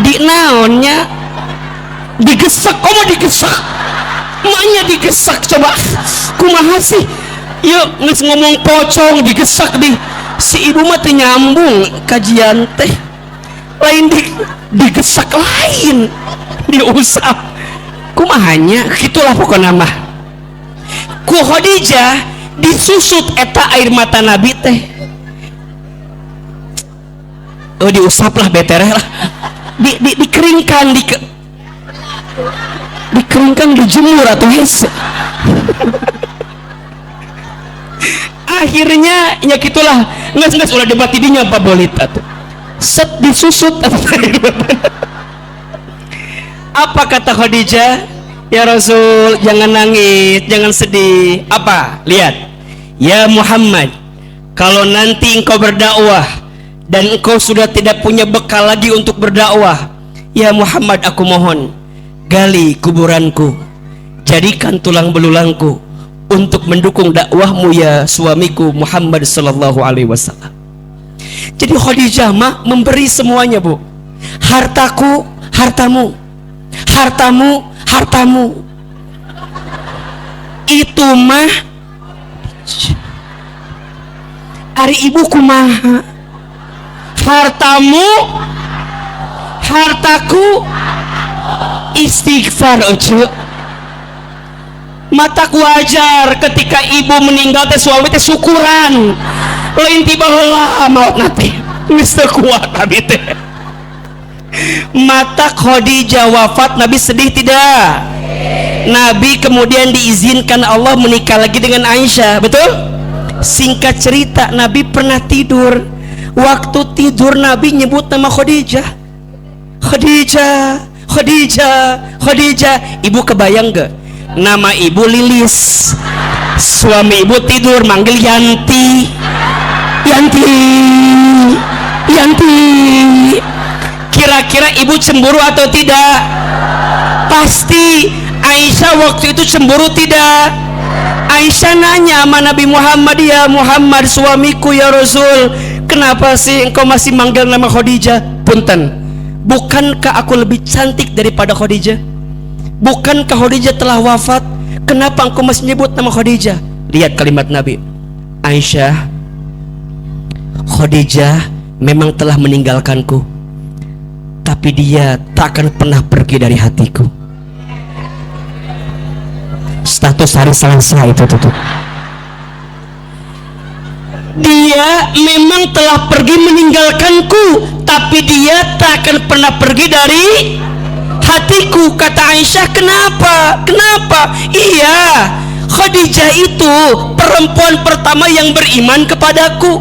di naonnya digesak. Mau digesak maknya digesak coba kumaha sih yuk nges ngomong pocong digesak di si ibu mah teu nyambung kajian teh lain digesak lain diusap kumahanya gitulah pokoknya mah. Ku Khadijah disusut eta air mata Nabi teh diusap lah betereh lah dikeringkan dikeringkan dijemur atau hese. Akhirnya ya gitulah nges ulah debat didinya apa bolit atuh set disusut apa kata Khadijah? Ya Rasul, jangan nangis, jangan sedih. Apa? Lihat. Ya Muhammad, kalau nanti engkau berdakwah dan engkau sudah tidak punya bekal lagi untuk berdakwah, ya Muhammad, aku mohon, gali kuburanku, jadikan tulang belulangku untuk mendukung dakwahmu ya suamiku Muhammad sallallahu alaihi wasallam. Jadi Khadijah mah memberi semuanya, Bu. Hartaku, hartamu. Hartamu. Itu mah ari ibu kumaha? Hartamu, hartaku, istighfar oce. Matak wajar ketika ibu meninggal teh suami teh syukuran. Lain tiba heula maut nanti. Geus teu kuat abi teh. Mata Khadijah wafat, Nabi sedih tidak? Nabi kemudian diizinkan Allah menikah lagi dengan Aisyah, betul? Singkat cerita, Nabi pernah tidur. Waktu tidur Nabi nyebut nama Khadijah. Khadijah. Ibu kebayang gak? Nama ibu Lilis, suami ibu tidur manggil Yanti. Kira-kira ibu cemburu atau tidak? Pasti. Aisyah waktu itu cemburu tidak? Aisyah nanya sama Nabi Muhammad, ya Muhammad suamiku ya Rasul, kenapa sih engkau masih manggil nama Khadijah? Punten, bukankah aku lebih cantik daripada Khadijah? Bukankah Khadijah telah wafat? Kenapa engkau masih menyebut nama Khadijah? Lihat kalimat Nabi. Aisyah, Khadijah memang telah meninggalkanku, tapi dia tak akan pernah pergi dari hatiku. Status hari Selasa itu tuh. Dia memang telah pergi meninggalkanku, tapi dia tak akan pernah pergi dari hatiku. Kata Aisyah, kenapa? Iya, Khadijah itu perempuan pertama yang beriman kepadaku.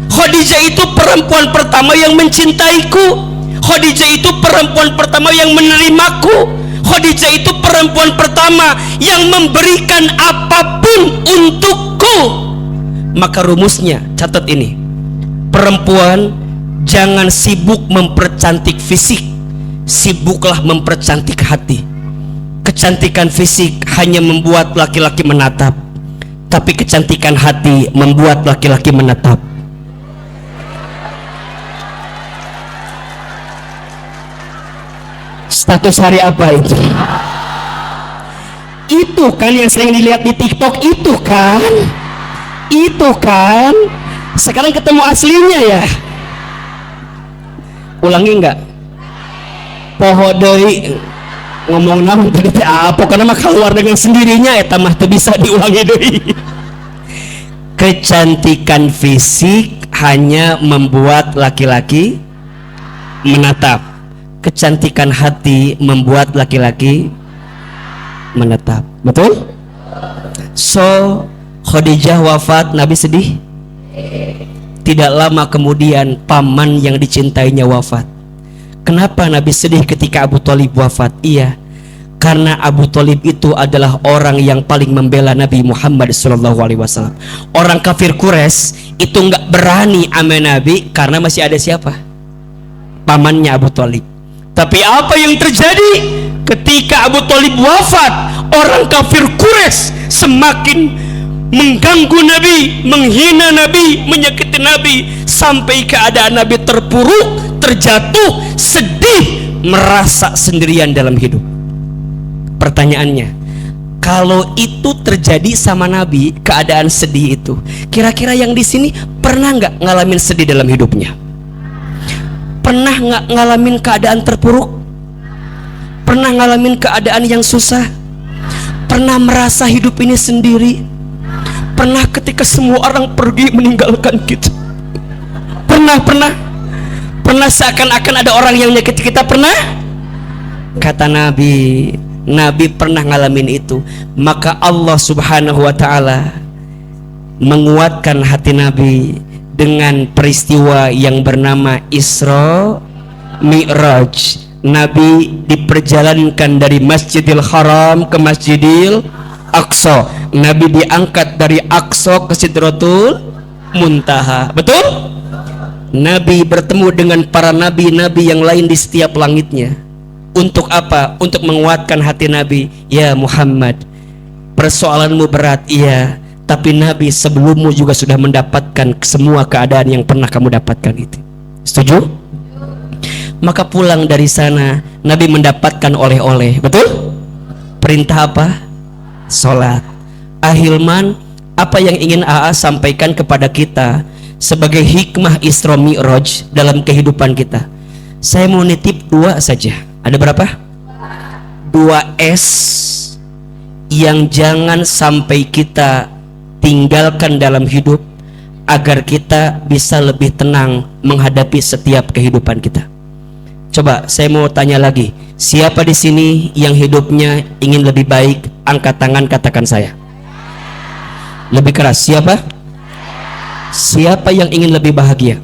Khadijah itu perempuan pertama yang mencintaiku. Khadijah itu perempuan pertama yang menerimaku. Khadijah itu perempuan pertama yang memberikan apapun untukku. Maka rumusnya, catat ini, perempuan jangan sibuk mempercantik fisik, sibuklah mempercantik hati. Kecantikan fisik hanya membuat laki-laki menatap, tapi kecantikan hati membuat laki-laki menetap. Status hari apa itu? Itu kan yang sering dilihat di TikTok itu kan. Sekarang ketemu aslinya ya. Ulangi enggak? Poho deui ngomong naon tadi apa karena mah keluar dengan sendirinya eta mah teu bisa diulangi deui. Kecantikan fisik hanya membuat laki-laki menatap. Kecantikan hati membuat laki-laki menetap. Betul? So, Khadijah wafat, Nabi sedih. Tidak lama kemudian paman yang dicintainya wafat. Kenapa Nabi sedih ketika Abu Thalib wafat? Iya, karena Abu Thalib itu adalah orang yang paling membela Nabi Muhammad SAW. Orang kafir Quraisy itu nggak berani sama Nabi karena masih ada siapa? Pamannya Abu Thalib. Tapi apa yang terjadi ketika Abu Thalib wafat? Orang kafir Quraisy semakin mengganggu Nabi, menghina Nabi, menyakiti Nabi, sampai keadaan Nabi terpuruk, terjatuh, sedih, merasa sendirian dalam hidup. Pertanyaannya, kalau itu terjadi sama Nabi, keadaan sedih itu, kira-kira yang di sini pernah nggak ngalamin sedih dalam hidupnya? Pernah nggak ngalamin keadaan terpuruk? Pernah ngalamin keadaan yang susah? Pernah merasa hidup ini sendiri? Pernah ketika semua orang pergi meninggalkan kita? Pernah seakan-akan ada orang yang menyakiti kita? Pernah? Kata Nabi pernah ngalamin itu. Maka Allah Subhanahu wa ta'ala menguatkan hati Nabi dengan peristiwa yang bernama Isra Mi'raj. Nabi diperjalankan dari Masjidil Haram ke Masjidil Aqsa. Nabi diangkat dari Aqsa ke Sidratul Muntaha. Betul? Nabi bertemu dengan para nabi-nabi yang lain di setiap langitnya. Untuk apa? Untuk menguatkan hati Nabi. Ya Muhammad, persoalanmu berat, iya, tapi Nabi sebelummu juga sudah mendapatkan semua keadaan yang pernah kamu dapatkan itu. Setuju? Maka pulang dari sana Nabi mendapatkan oleh-oleh. Betul? Perintah apa? Sholat. Ahilman, apa yang ingin AA sampaikan kepada kita sebagai hikmah Isra Mi'raj dalam kehidupan kita? Saya mau nitip 2 saja. Ada berapa? 2S yang jangan sampai kita tinggalkan dalam hidup agar kita bisa lebih tenang menghadapi setiap kehidupan kita. Coba saya mau tanya lagi, siapa di sini yang hidupnya ingin lebih baik? Angkat tangan, katakan saya. Lebih keras, siapa? Siapa yang ingin lebih bahagia?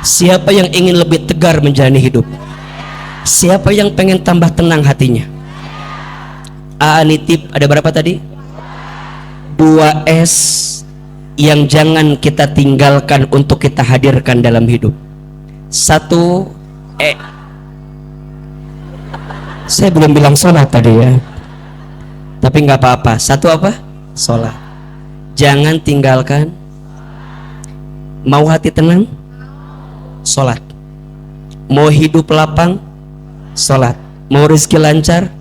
Siapa yang ingin lebih tegar menjalani hidup? Siapa yang pengen tambah tenang hatinya? Nitip, ada berapa tadi? 2S yang jangan kita tinggalkan untuk kita hadirkan dalam hidup. 1, saya belum bilang sholat tadi ya, tapi nggak apa-apa. 1 apa? Sholat. Jangan tinggalkan. Mau hati tenang? Sholat. Mau hidup lapang? Sholat. Mau rezeki lancar?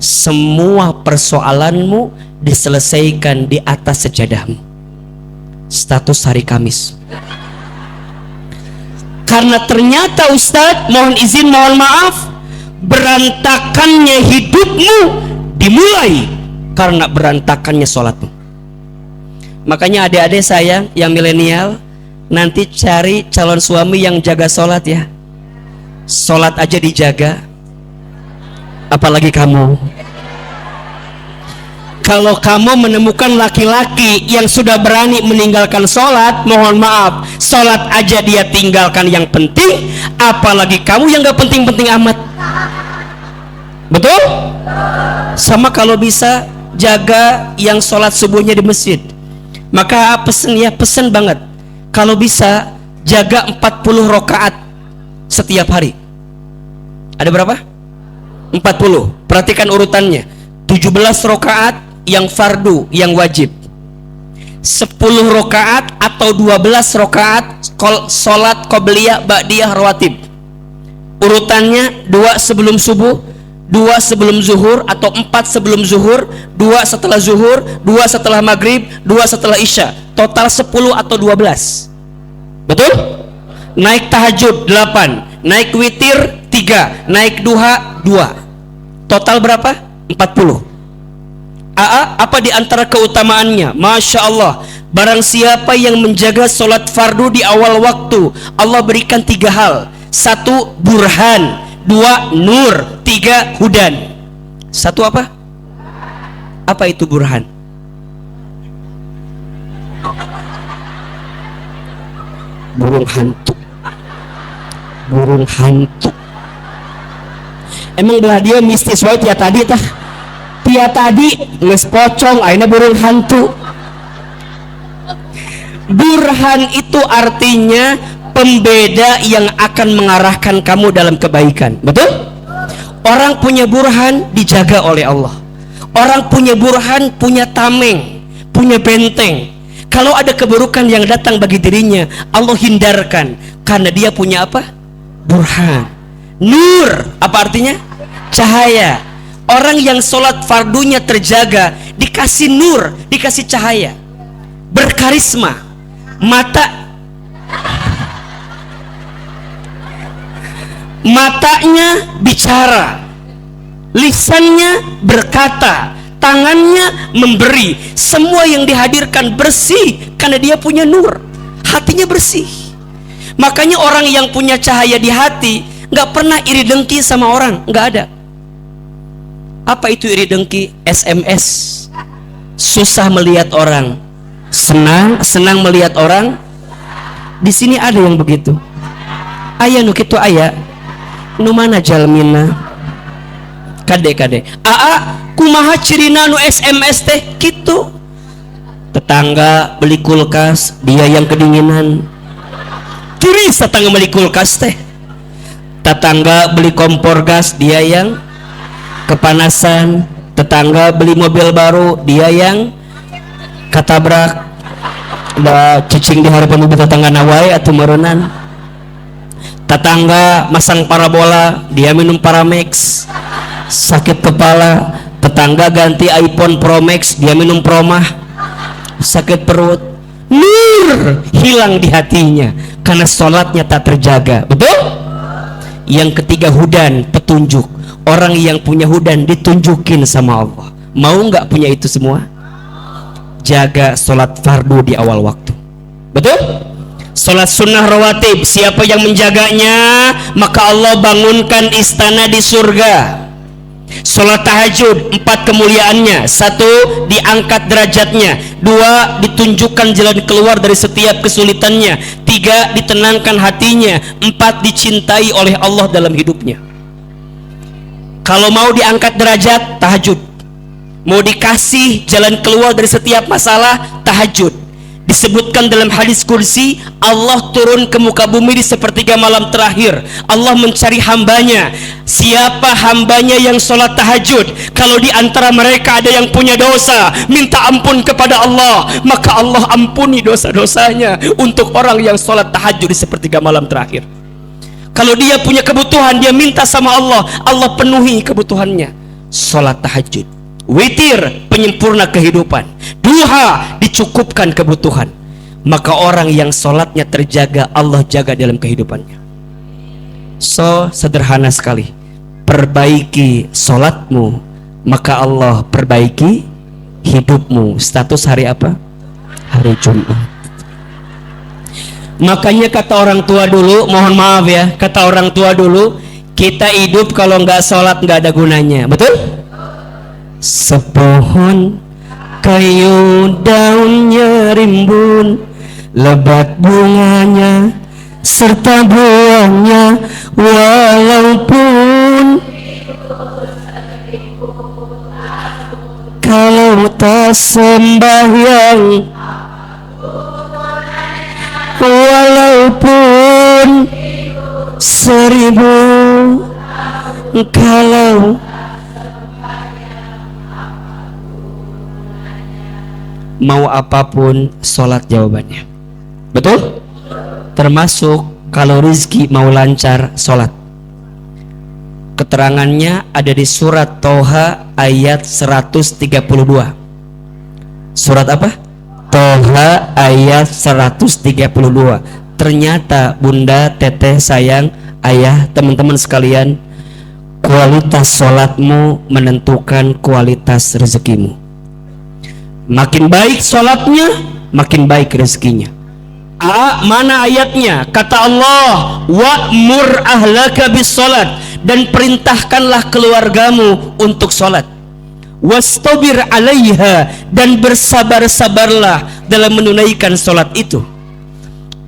Semua persoalanmu diselesaikan di atas sejadahmu. Status hari Kamis. Karena ternyata Ustadz, mohon izin, mohon maaf, berantakannya hidupmu dimulai karena berantakannya sholatmu. Makanya adik-adik saya yang milenial, nanti cari calon suami yang jaga sholat ya. Sholat aja dijaga, apalagi kamu. Kalau kamu menemukan laki-laki yang sudah berani meninggalkan sholat, mohon maaf, sholat aja dia tinggalkan yang penting, apalagi kamu yang gak penting-penting amat. Betul? Sama kalau bisa jaga yang sholat subuhnya di masjid. Maka pesen ya, pesen banget, kalau bisa jaga 40 rakaat setiap hari. Ada berapa? 40. Perhatikan urutannya. 17 rakaat yang fardu, yang wajib, 10 rakaat atau 12 rakaat sholat qobliyah, ba'diyah, rawatib. Urutannya 2 sebelum subuh, 2 sebelum zuhur atau 4 sebelum zuhur, 2 setelah zuhur, 2 setelah maghrib, 2 setelah isya. Total 10 atau 12. Betul? Naik tahajud 8, naik witir 3, naik duha 2. Total berapa? 40. Apa di antara keutamaannya? Masya Allah, barang siapa yang menjaga sholat fardu di awal waktu, Allah berikan 3 hal. 1 burhan, 2 nur, 3 hudan. 1 apa? Apa itu burhan? Burung hantu. Burung hantu. Emang belah dia mistis wae tiap tadi tah. Tiap tadi geus pocong ayeuna burung hantu. Burhan itu artinya pembeda yang akan mengarahkan kamu dalam kebaikan. Betul? Orang punya burhan dijaga oleh Allah. Orang punya burhan punya tameng, punya benteng. Kalau ada keburukan yang datang bagi dirinya, Allah hindarkan karena dia punya apa? Burhan. Nur, apa artinya? Cahaya. Orang yang sholat fardunya terjaga, dikasih nur, dikasih cahaya, berkarisma. Matanya bicara, lisannya berkata, tangannya memberi. Semua yang dihadirkan bersih karena dia punya nur. Hatinya bersih. Makanya orang yang punya cahaya di hati nggak pernah iri dengki sama orang, nggak ada. Apa itu iri dengki? SMS. Susah melihat orang, senang melihat orang. Di sini ada yang begitu. Aya nu kitu aya. Nu mana jalmina? Kade. Kumaha cirina nu SMS teh kitu. Tetangga beli kulkas, dia yang kedinginan. Curi tetangga beli kulkas teh. Tetangga beli kompor gas, dia yang kepanasan. Tetangga beli mobil baru, dia yang katabrak. Da cicing di harapan ibu tetangga nawai atau merenan. Tetangga masang parabola, dia minum Paramex. Sakit kepala. Tetangga ganti iPhone Pro Max, dia minum Promah. Sakit perut. Nur hilang di hatinya karena sholatnya tak terjaga. Betul? Yang ketiga hudan, petunjuk. Orang yang punya hudan ditunjukin sama Allah. Mau nggak punya itu semua? Jaga sholat fardu di awal waktu. Betul? Sholat sunnah rawatib, siapa yang menjaganya, maka Allah bangunkan istana di surga. Sholat tahajud, 4 kemuliaannya. 1, diangkat derajatnya. 2, ditunjukkan jalan keluar dari setiap kesulitannya. 3, ditenangkan hatinya. 4, dicintai oleh Allah dalam hidupnya. Kalau mau diangkat derajat, tahajud. Mau dikasih jalan keluar dari setiap masalah, tahajud. Disebutkan dalam hadis kursi, Allah turun ke muka bumi di sepertiga malam terakhir. Allah mencari hambanya. Siapa hambanya yang sholat tahajud? Kalau di antara mereka ada yang punya dosa, minta ampun kepada Allah, maka Allah ampuni dosa-dosanya untuk orang yang sholat tahajud di sepertiga malam terakhir. Kalau dia punya kebutuhan, dia minta sama Allah, Allah penuhi kebutuhannya. Sholat tahajud. Witir, penyempurna kehidupan. Duha, dicukupkan kebutuhan. Maka orang yang sholatnya terjaga, Allah jaga dalam kehidupannya. So, sederhana sekali. Perbaiki sholatmu, maka Allah perbaiki hidupmu. Status hari apa? Hari Jumat. Makanya kata orang tua dulu, mohon maaf ya, kata orang tua dulu, kita hidup kalau nggak sholat nggak ada gunanya. Betul? Sepohon kayu daunnya rimbun, lebat bunganya serta buahnya, walaupun kalau tak sembahyang, walaupun 1000 kalau mau apapun sholat jawabannya. Betul? Termasuk kalau rezeki mau lancar, sholat. Keterangannya ada di surat Toha ayat 132. Surat apa? Toha ayat 132. Ternyata bunda, teteh, sayang, ayah, teman-teman sekalian, kualitas sholatmu menentukan kualitas rezekimu. Makin baik sholatnya, makin baik rezekinya. Mana ayatnya? Kata Allah, wa'mur ahlaka bis sholat, dan perintahkanlah keluargamu untuk sholat. Wastabir alaiha, dan bersabar-sabarlah dalam menunaikan sholat itu.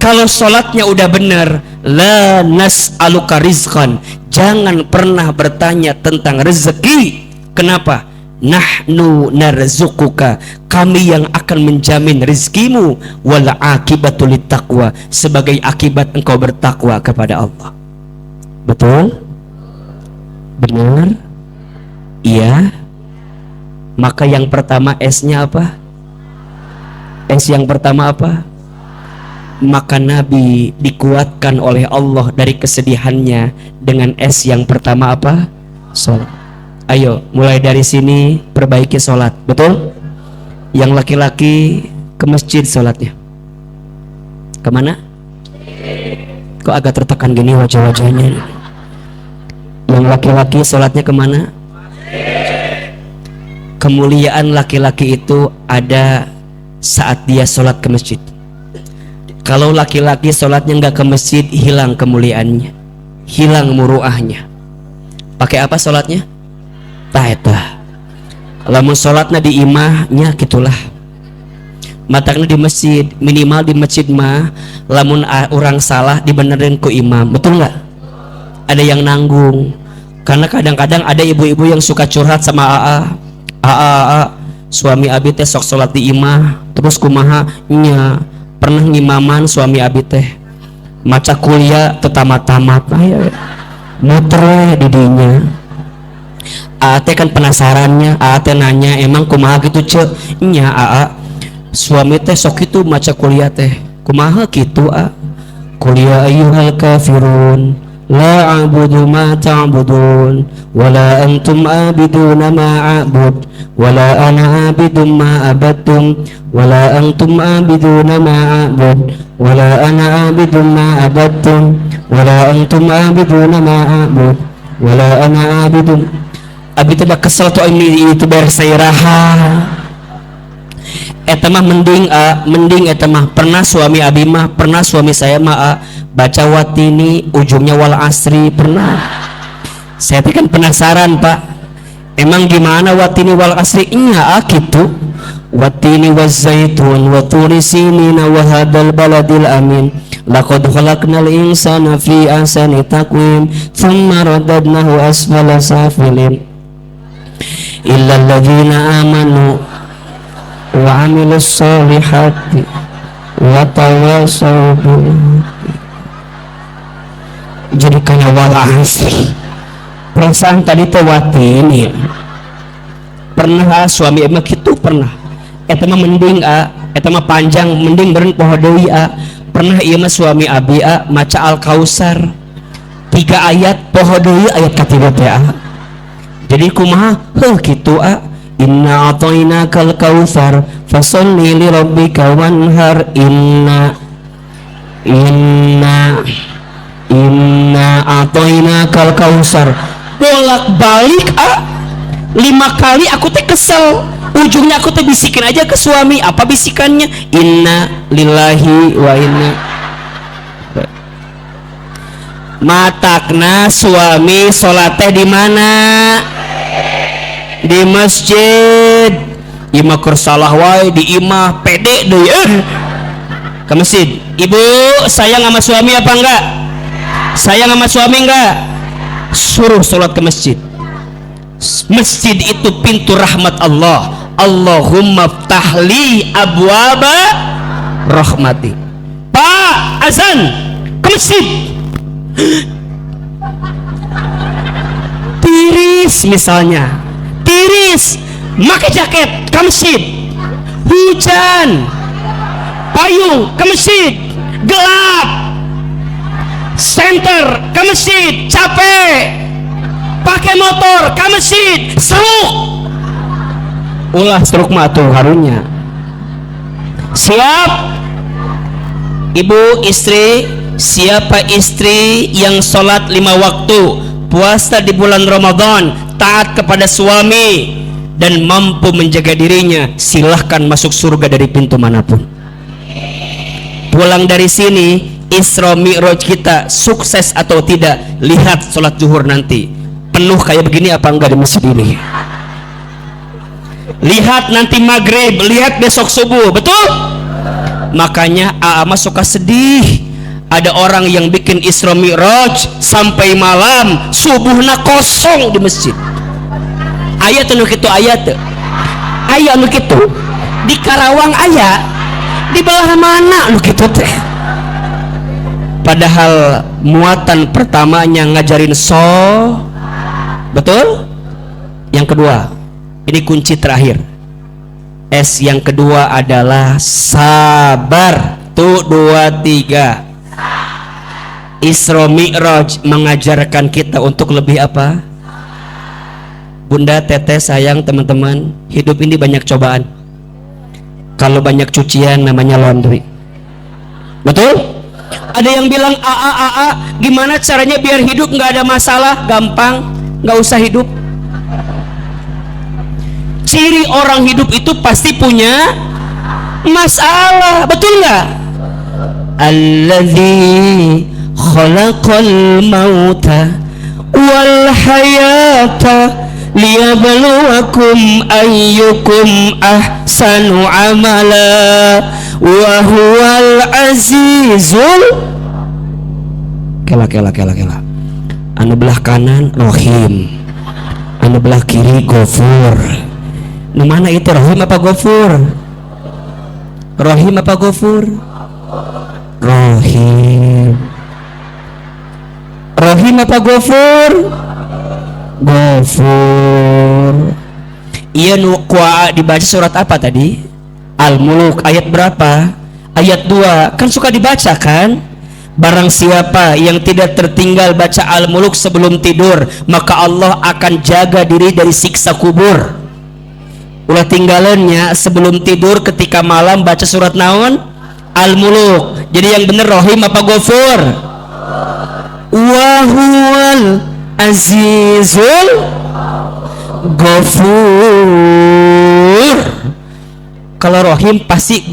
Kalau sholatnya udah benar, la nas'aluka rizqan, jangan pernah bertanya tentang rezeki. Kenapa? Nahnu narzuquka, kami yang akan menjamin rezekimu. Wal akibatu littaqwa, sebagai akibat engkau bertakwa kepada Allah. Betul? Benar? Iya. Maka yang pertama S-nya apa? S yang pertama apa? Maka Nabi dikuatkan oleh Allah dari kesedihannya dengan S yang pertama apa? Sholat. Ayo mulai dari sini perbaiki sholat. Betul? Yang laki-laki ke masjid sholatnya. Kemana? Kok agak tertekan gini wajah-wajahnya? Yang laki-laki sholatnya kemana? Kemuliaan laki-laki itu ada saat dia sholat ke masjid. Kalau laki-laki sholatnya nggak ke masjid, hilang kemuliaannya, hilang muruahnya. Pakai apa sholatnya? Taeta. Lamun sholatnya di imahnya gitulah. Matangnya di masjid, minimal di masjid mah. Lamun orang salah dibenerin ku imam, betul nggak? Ada yang nanggung. Karena kadang-kadang ada ibu-ibu yang suka curhat sama AA, suami abi teh sok sholat di imah, terus kumaha nya pernah ngimaman suami abi teh maca kuliah tetamat-tamat muter didinya. Teh kan penasarannya, teh nanya emang kumaha gitu cek nya suami teh sok itu maca kuliah teh kumaha gitu kuliah ayyuhal kafirun la a'budu ma ta'budun wala antum abiduna ma a'bud wala ana abidum ma abadtum wala antum abiduna ma a'bud wala ana abidum ma abadtum wala antum abiduna ma a'bud wala ana abidum. Abi teh kesel tuh ini itu bersairaha. Eta mah mending eta mah pernah suami abi mah pernah suami saya mah baca watini ujungnya wal asri pernah. Saya kan penasaran Pak, emang gimana watini wal asri? Iya gitu. Watini waz zaitun wa turi sinina wa hadzal baladil amin laqad khalaqnal insana fi ahsani taqwim thumma radadnahu asfala safilin illa alladzina amanu wa amilus solihati wa tawasaw bil. Jadi kayak wal asri. Perasaan tadi teh watini. Pernah suami emang gitu pernah. Eta mah mending eta mah panjang mending beren poho deui pernah ieu mah suami abi maca Al-Kausar 3 ayat poho deui ayat katilu teh jadi kumaha kitu inna a'tainakal kautsar fasholli li rabbika wanhar inna a'tainakal kautsar bolak-balik 5 kali aku teh kesel. Ujungnya aku tuh bisikin aja ke suami. Apa bisikannya? Inna lillahi wa inna. Matakna suami sholatnya di mana? Di masjid. Imah kersalah wae di imah pede deh. Ke masjid. Ibu sayang sama suami apa enggak? Sayang sama suami enggak? Suruh sholat ke masjid. Masjid itu pintu rahmat Allah. Allahumma ftahli abwaba rahmati. Pak azan ke masjid. Tiris misalnya, tiris pakai jaket ke masjid. Hujan payung ke masjid. Gelap senter ke masjid. Capek pakai motor ke masjid. Seruk ulah struk matu harunya. Siap ibu istri, siapa istri yang sholat 5 waktu, puasa di bulan Ramadan, taat kepada suami, dan mampu menjaga dirinya, silahkan masuk surga dari pintu manapun. Pulang dari sini, Isra Mi'raj kita sukses atau tidak, lihat sholat zuhur nanti penuh kayak begini apa enggak di masjid ini. Lihat nanti maghrib, lihat besok subuh, betul? Makanya A'ama suka sedih ada orang yang bikin Isra Mi'raj sampai malam, subuhna kosong di masjid. Ayat anu kitu, ayat anu kitu di Karawang aya, di belah mana anu kitu teh. Padahal muatan pertamanya ngajarin betul? Yang kedua, ini kunci terakhir. S yang kedua adalah sabar. Tuh 2, 3. Isra Mi'raj mengajarkan kita untuk lebih apa? Bunda, teteh, sayang, teman-teman, hidup ini banyak cobaan. Kalau banyak cucian namanya laundry. Betul? Ada yang bilang gimana caranya biar hidup nggak ada masalah? Gampang, nggak usah hidup. Ciri orang hidup itu pasti punya masalah, betul nggak? Alladzi khalaqal mauta wal hayata liyabluwakum ayyukum ahsanu amala wa huwal azizul kela. Anu belah kanan Rohim, anu belah kiri Ghafur. Nu mana itu, Rohim apa Ghafur? Rohim apa Ghafur? Rohim. Rohim apa Ghafur? Ghafur. Iya, nu kuaa dibaca surat apa tadi? Al-Muluk ayat berapa? Ayat 2. Kan suka dibaca kan? Barang siapa yang tidak tertinggal baca Al-Muluk sebelum tidur, maka Allah akan jaga diri dari siksa kubur. Ulah tinggalannya sebelum tidur ketika malam baca surat naon? Al-Muluk. Jadi yang bener Rohim apa Ghafur? Wa huwal azizul Ghafur. Kalau Rohim pasti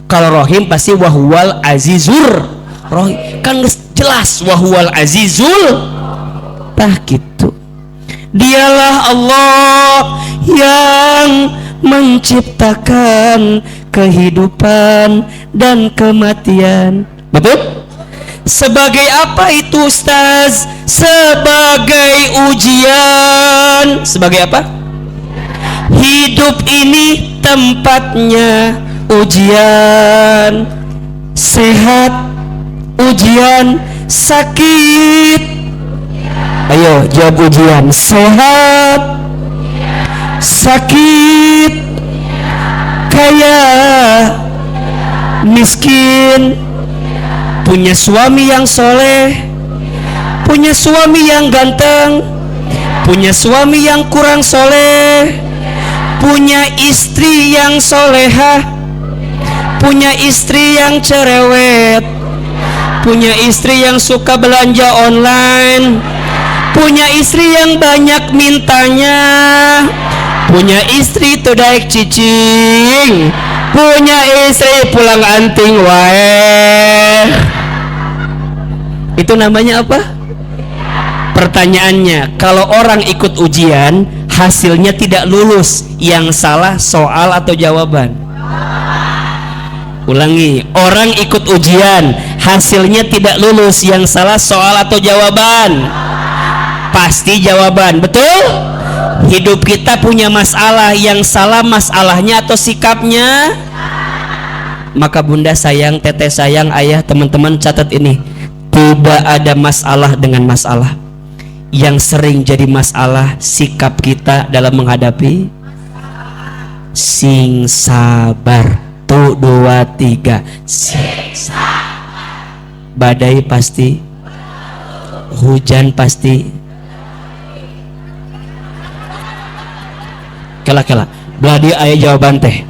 kalau Rohim pasti wahwal azizur. Rohim kan jelas wahwal azizul. Tah gitu. Dialah Allah yang menciptakan kehidupan dan kematian. Betul? Sebagai apa itu, Ustaz? Sebagai ujian. Sebagai apa? Hidup ini tempatnya ujian. Sehat ujian, sakit. Ayo jawab ujian. Sehat, sakit, kaya, miskin, punya suami yang soleh, punya suami yang ganteng, punya suami yang kurang soleh, punya istri yang solehah, punya istri yang cerewet, punya istri yang suka belanja online, punya istri yang banyak mintanya, punya istri tudaik cicing, punya istri pulang anting wae. Itu namanya apa? Pertanyaannya, kalau orang ikut ujian hasilnya tidak lulus, yang salah soal atau jawaban? Ulangi, orang ikut ujian hasilnya tidak lulus, yang salah soal atau jawaban? Pasti jawaban, betul? Hidup kita punya masalah, yang salah masalahnya atau sikapnya? Maka bunda sayang, teteh sayang, ayah, teman-teman catat ini, tidak ada masalah dengan masalah. Yang sering jadi masalah sikap kita dalam menghadapi. Sing sabar. Tuh 2, 3. Sing sabar. Badai pasti, hujan pasti. Kela beladi ayah jawaban teh.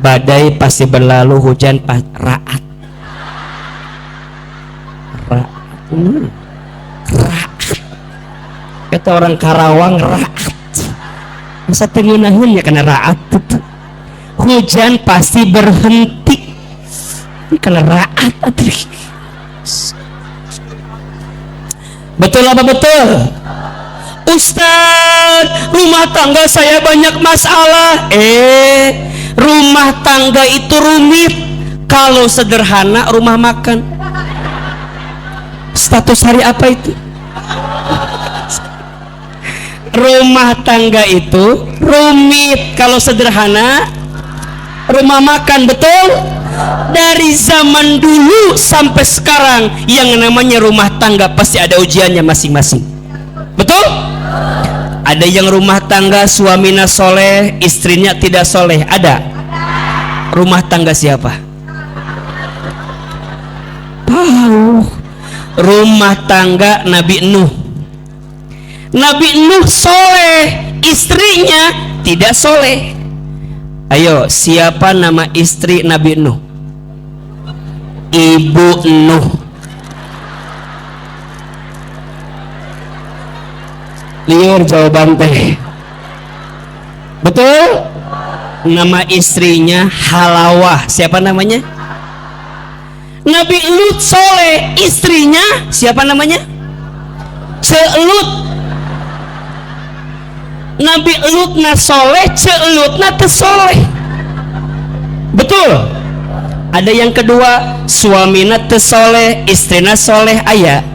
Badai pasti berlalu, hujan pasti raat. Raat. Kata orang Karawang, raat. masa tengenahnya karena raat itu. Hujan pasti berhenti karena raat itu. Betul apa betul? Ustaz, rumah tangga saya banyak masalah. Rumah tangga itu rumit. Kalau sederhana rumah makan. Status hari apa itu? Rumah tangga itu rumit. Kalau sederhana rumah makan. Betul? Dari zaman dulu sampai sekarang yang namanya rumah tangga pasti ada ujiannya masing-masing. Betul? Ada yang rumah tangga suaminya soleh, istrinya tidak soleh. Ada. Rumah tangga siapa? Tahu. Rumah tangga Nabi Nuh. Nabi Nuh soleh, istrinya tidak soleh. Ayo, siapa nama istri Nabi Nuh? Ibu Nuh. Liur jawaban teh. Betul? Nama istrinya Halawah. Siapa namanya? Nabi Lut soleh, istrinya siapa namanya? Celut. Nabi Lut na soleh, Celut na tesoleh. Betul? Ada yang kedua, suamina tesoleh, istrina soleh. Ayah,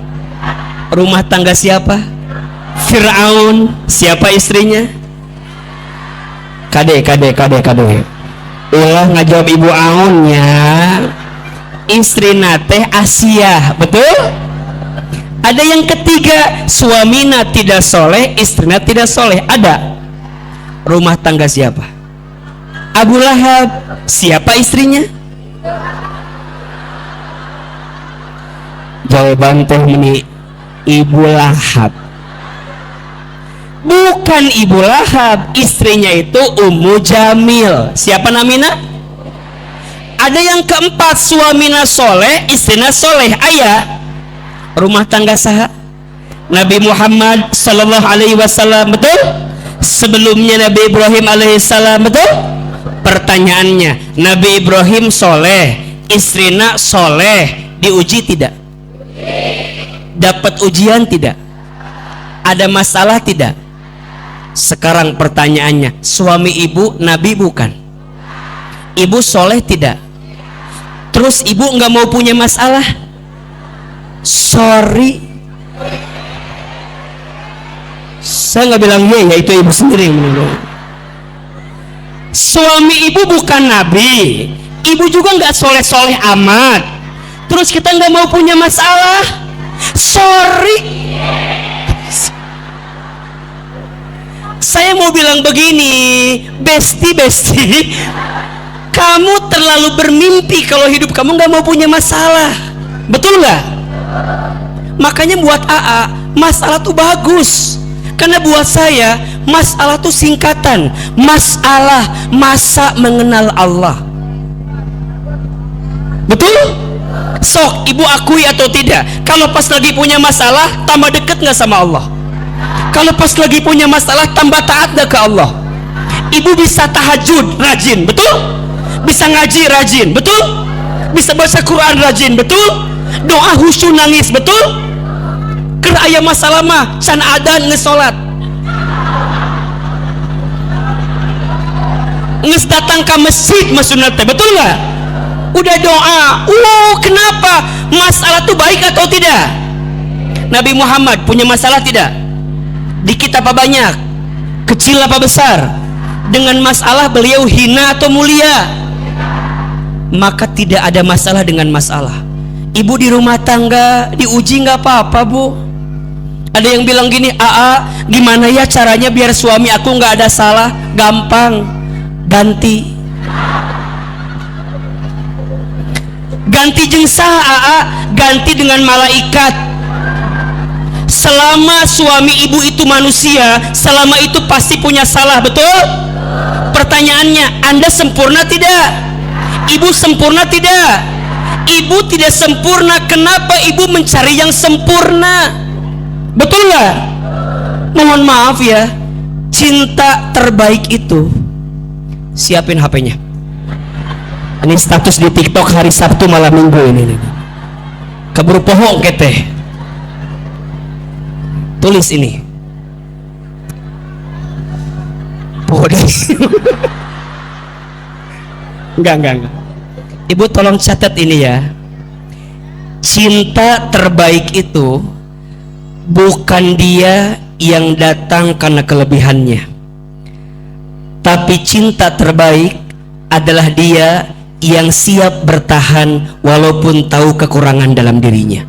rumah tangga siapa? Fir'aun. Siapa istrinya? Kade. Ulah ngajawab ibu Aunnya. Istrina teh Asia. Betul? Ada yang ketiga, suamina tidak soleh, istrina tidak soleh. Ada. Rumah tangga siapa? Abu Lahab. Siapa istrinya? Jawaban teh ini Ibu Lahab. Bukan Ibu Lahab, istrinya itu Ummu Jamil. Siapa namanya? Ada yang keempat, suamina soleh, istrina soleh. Ayah, rumah tangga saha? Nabi Muhammad sallallahu alaihi wasallam. Betul? Sebelumnya Nabi Ibrahim alaihi salam. Betul? Pertanyaannya, Nabi Ibrahim soleh, istrina soleh, diuji tidak? Dapat ujian tidak? Ada masalah tidak? Sekarang pertanyaannya, suami ibu Nabi bukan? Ibu soleh tidak? Terus ibu nggak mau punya masalah? Sorry, saya nggak bilang ya itu ibu sendiri yang bilang. Suami ibu bukan Nabi, ibu juga nggak soleh-soleh amat, terus kita nggak mau punya masalah? Sorry, saya mau bilang begini, besti, kamu terlalu bermimpi kalau hidup kamu nggak mau punya masalah. Betul nggak? Makanya buat AA, masalah tuh bagus. Karena buat saya, masalah tuh singkatan. Masalah, masa mengenal Allah. Betul? Sok, ibu akui atau tidak? Kalau pas lagi punya masalah, tambah deket nggak sama Allah? Kalau pas lagi punya masalah, tambah taat nggak ke Allah? Ibu bisa tahajud, rajin, betul? Bisa ngaji, rajin, betul? Bisa baca Quran, rajin, betul? Doa khusyuk, nangis, betul? Ker aya masalah mah can adan nges salat, nges datang ke masjid maksudnya teh, betul nggak? Udah doa. Kenapa? Masalah tuh baik atau tidak? Nabi Muhammad punya masalah tidak? Dikit apa banyak? Kecil apa besar? Dengan masalah beliau hina atau mulia? Maka tidak ada masalah dengan masalah. Ibu di rumah tangga diuji nggak apa-apa, Bu. Ada yang bilang gini, AA, gimana ya caranya biar suami aku nggak ada salah? Gampang, ganti jeung saha AA? Ganti dengan malaikat. Selama suami ibu itu manusia, selama itu pasti punya salah, betul? Pertanyaannya, Anda sempurna tidak? Ibu sempurna tidak? Ibu tidak sempurna, kenapa ibu mencari yang sempurna? Betul nggak? Mohon maaf ya, cinta terbaik itu, siapin HP-nya. Ini status di TikTok hari Sabtu malam Minggu ini. Keburu pohon keteh. Tulis ini. Pohon. Enggak. Ibu tolong catat ini ya. Cinta terbaik itu bukan dia yang datang karena kelebihannya, tapi cinta terbaik adalah dia yang siap bertahan walaupun tahu kekurangan dalam dirinya.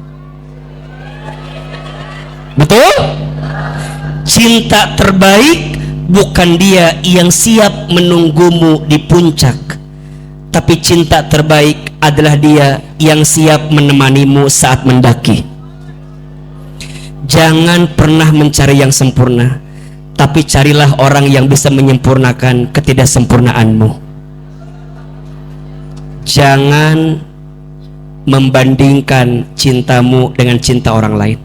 Betul? Cinta terbaik bukan dia yang siap menunggumu di puncak, tapi cinta terbaik adalah dia yang siap menemanimu saat mendaki. Jangan pernah mencari yang sempurna, tapi carilah orang yang bisa menyempurnakan ketidaksempurnaanmu. Jangan membandingkan cintamu dengan cinta orang lain,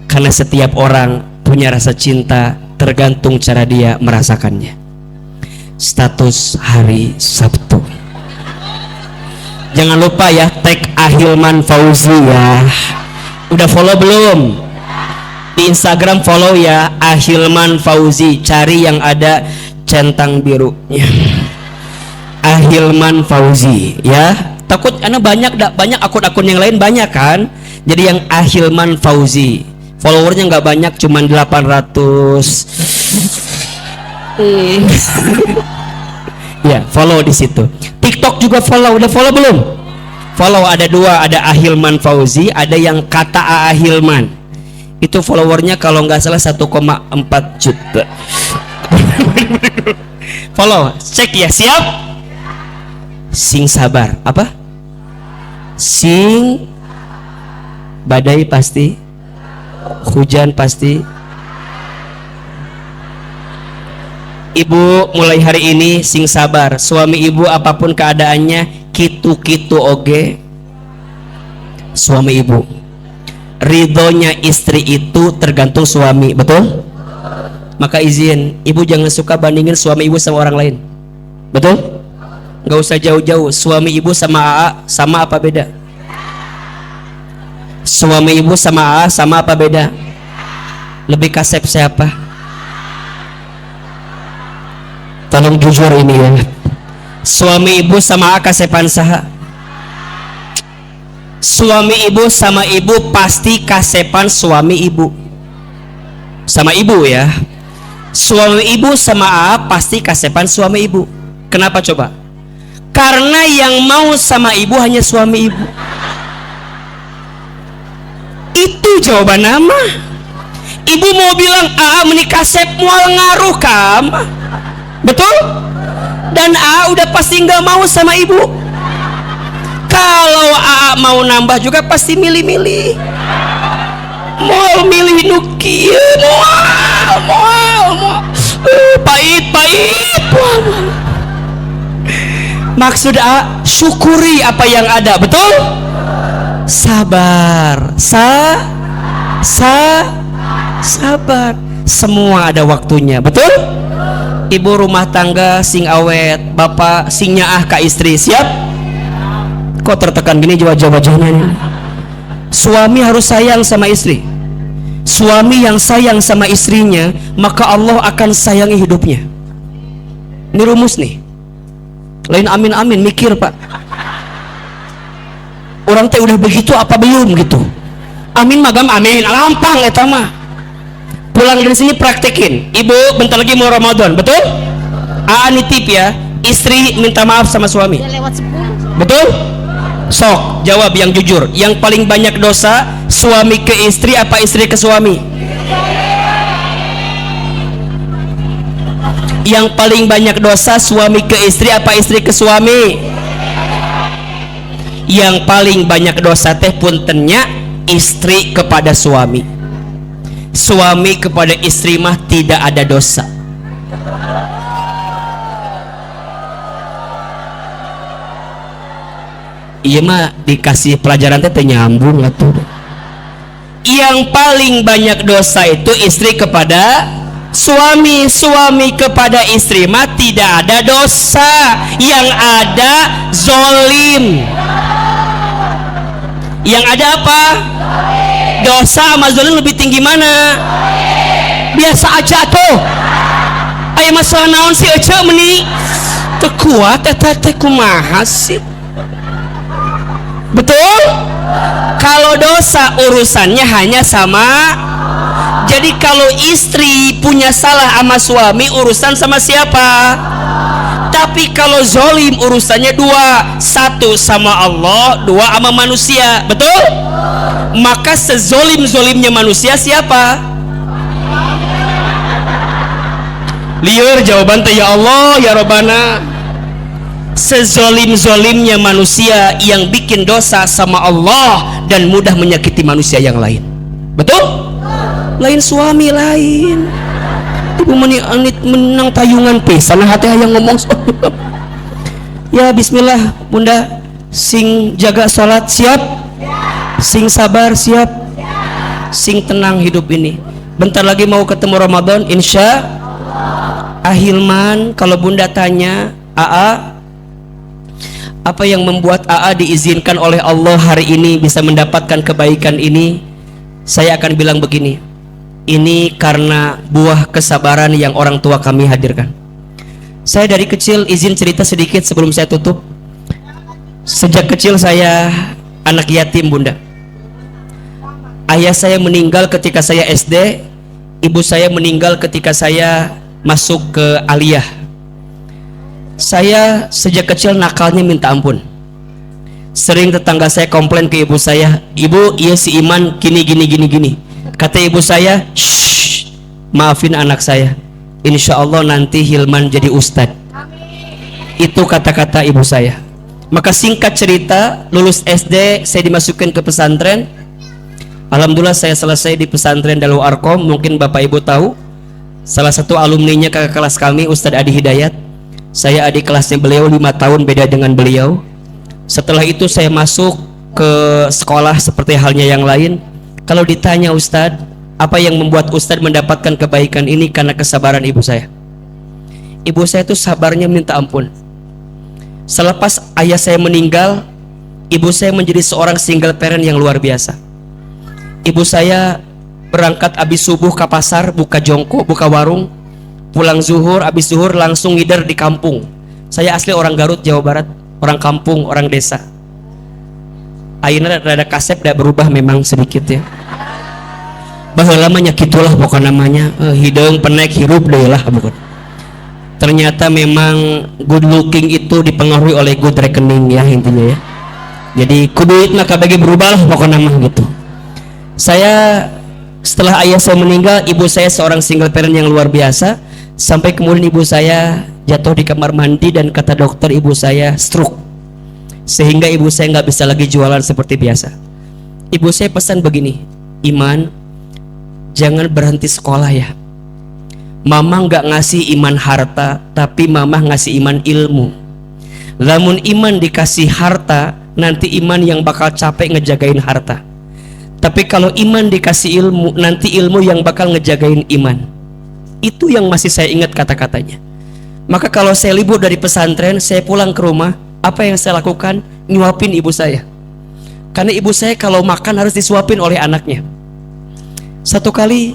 karena setiap orang punya rasa cinta tergantung cara dia merasakannya. Status hari Sabtu. Jangan lupa ya, tag Ahilman Fauzi ya. Udah follow belum? Di Instagram follow ya, Ahilman Fauzi. Cari yang ada centang birunya, Ahilman Fauzi ya. Takut karena banyak akun-akun yang lain banyak kan. Jadi yang Ahilman Fauzi, followernya nggak banyak, cuman 800. Ya, follow di situ. TikTok juga follow. Udah follow belum? Follow ada dua, ada Ahilman Fauzi, ada yang kata Ahilman. Itu followernya kalau nggak salah 1,4 juta. Follow, cek ya, siap? Sing sabar. Apa? Sing badai pasti, hujan pasti. Ibu mulai hari ini sing sabar. Suami ibu apapun keadaannya, kitu-kitu oge suami ibu. Ridhonya istri itu tergantung suami, betul? Maka izin, ibu jangan suka bandingin suami ibu sama orang lain, betul? Nggak usah jauh-jauh. Suami ibu sama AA sama apa beda? Suami ibu sama AA sama apa beda? Lebih kasep siapa? Tolong jujur ini ya. Suami ibu sama AA kasepan saha? Suami ibu sama ibu pasti kasepan suami ibu. Sama ibu ya. Suami ibu sama AA pasti kasepan suami ibu. Kenapa coba? Karena yang mau sama ibu hanya suami ibu. Itu jawaban nama. Ibu mau bilang AA menikah sep mual ngaruh kam, betul? Dan AA udah pasti nggak mau sama ibu. Kalau AA mau nambah juga pasti milih-milih. Mau milih nuki, mau pahit. Maksud AA, syukuri apa yang ada, betul? Sabar, sabar. Semua ada waktunya, betul? Ibu rumah tangga sing awet, bapak sing nyaah ka istri, siap? Kok tertekan gini wajah-wajahnya nih? Suami harus sayang sama istri. Suami yang sayang sama istrinya, maka Allah akan sayangi hidupnya. Ini rumus nih. Lain amin-amin, mikir pak. Orang teh udah begitu apa belum gitu? Amin magam amin, lampang eta mah. Pulang dari sini praktekin. Ibu bentar lagi mau Ramadan, betul? AA nitip ya, istri minta maaf sama suami. Betul? Sok, jawab yang jujur. Yang paling banyak dosa suami ke istri apa istri ke suami? Yang paling banyak dosa suami ke istri apa istri ke suami? Yang paling banyak dosa teh puntennya istri kepada suami. Suami kepada istri mah tidak ada dosa. Iya mah dikasih pelajaran teh nyambung atuh. Yang paling banyak dosa itu istri kepada suami kepada istri mah tidak ada dosa, yang ada zolim. Yang ada apa? Dosa sama zolim lebih tinggi mana? Biasa aja tuh. Aya masalah naon sih ece meni? Teu kuat eta teh kumaha sih? Betul? Kalau dosa urusannya hanya sama. Jadi kalau istri punya salah sama suami, urusan sama siapa? Tapi kalau zolim urusannya dua, satu sama Allah, dua sama manusia. Betul? Maka sezolim-zolimnya manusia siapa? Liur jawaban teh ya Allah ya Rabbana. Sezolim-zolimnya manusia yang bikin dosa sama Allah dan mudah menyakiti manusia yang lain. Betul? Lain suami lain. Ibu menang tayungan pisan hati yang ngomong. Ya bismillah bunda, sing jaga sholat siap, sing sabar siap, sing tenang hidup ini. Bentar lagi mau ketemu Ramadan insya Ahilman. Kalau bunda tanya AA, apa yang membuat AA diizinkan oleh Allah hari ini bisa mendapatkan kebaikan ini? Saya akan bilang begini, ini karena buah kesabaran yang orang tua kami hadirkan. Saya dari kecil, izin cerita sedikit sebelum saya tutup. Sejak kecil saya anak yatim bunda. Ayah saya meninggal ketika saya SD, ibu saya meninggal ketika saya masuk ke aliyah. Saya sejak kecil nakalnya minta ampun. Sering tetangga saya komplain ke ibu saya, ibu iya si Iman gini. Kata ibu saya, shh, maafin anak saya, insya Allah nanti Hilman jadi ustad. Itu kata-kata ibu saya. Maka singkat cerita, lulus SD saya dimasukin ke pesantren. Alhamdulillah saya selesai di pesantren Darul Arkom. Mungkin bapak ibu tahu, salah satu alumninya kakak kelas kami Ustadz Adi Hidayat. Saya adik kelasnya beliau, 5 tahun beda dengan beliau. Setelah itu saya masuk ke sekolah seperti halnya yang lain. Kalau ditanya Ustadz, apa yang membuat Ustadz mendapatkan kebaikan ini? Karena kesabaran ibu saya. Ibu saya itu sabarnya minta ampun. Selepas ayah saya meninggal, ibu saya menjadi seorang single parent yang luar biasa. Ibu saya berangkat abis subuh ke pasar, buka jongkok, buka warung. Pulang zuhur, abis zuhur langsung ngider di kampung. Saya asli orang Garut, Jawa Barat, orang kampung, orang desa. Ayeuna rada kasep, dah berubah memang sedikit ya. Baheula mah nya kitulah pokokna namanya, hideung penek hirup deui lah bukan. Ternyata memang good looking itu dipengaruhi oleh good reckoning ya intinya ya. Jadi kuduit mah kabeh berubah lah pokokna mah gitu. Saya setelah ayah saya meninggal, ibu saya seorang single parent yang luar biasa. Sampai kemudian ibu saya jatuh di kamar mandi dan kata dokter ibu saya stroke, sehingga ibu saya nggak bisa lagi jualan seperti biasa. Ibu saya pesan begini, Iman, jangan berhenti sekolah ya. Mama nggak ngasih iman harta, tapi mama ngasih iman ilmu. Lamun iman dikasih harta, nanti iman yang bakal capek ngejagain harta. Tapi kalau iman dikasih ilmu, nanti ilmu yang bakal ngejagain iman. Itu yang masih saya ingat kata-katanya. Maka kalau saya libur dari pesantren, saya pulang ke rumah, apa yang saya lakukan? Nyuapin ibu saya. Karena ibu saya kalau makan harus disuapin oleh anaknya. Satu kali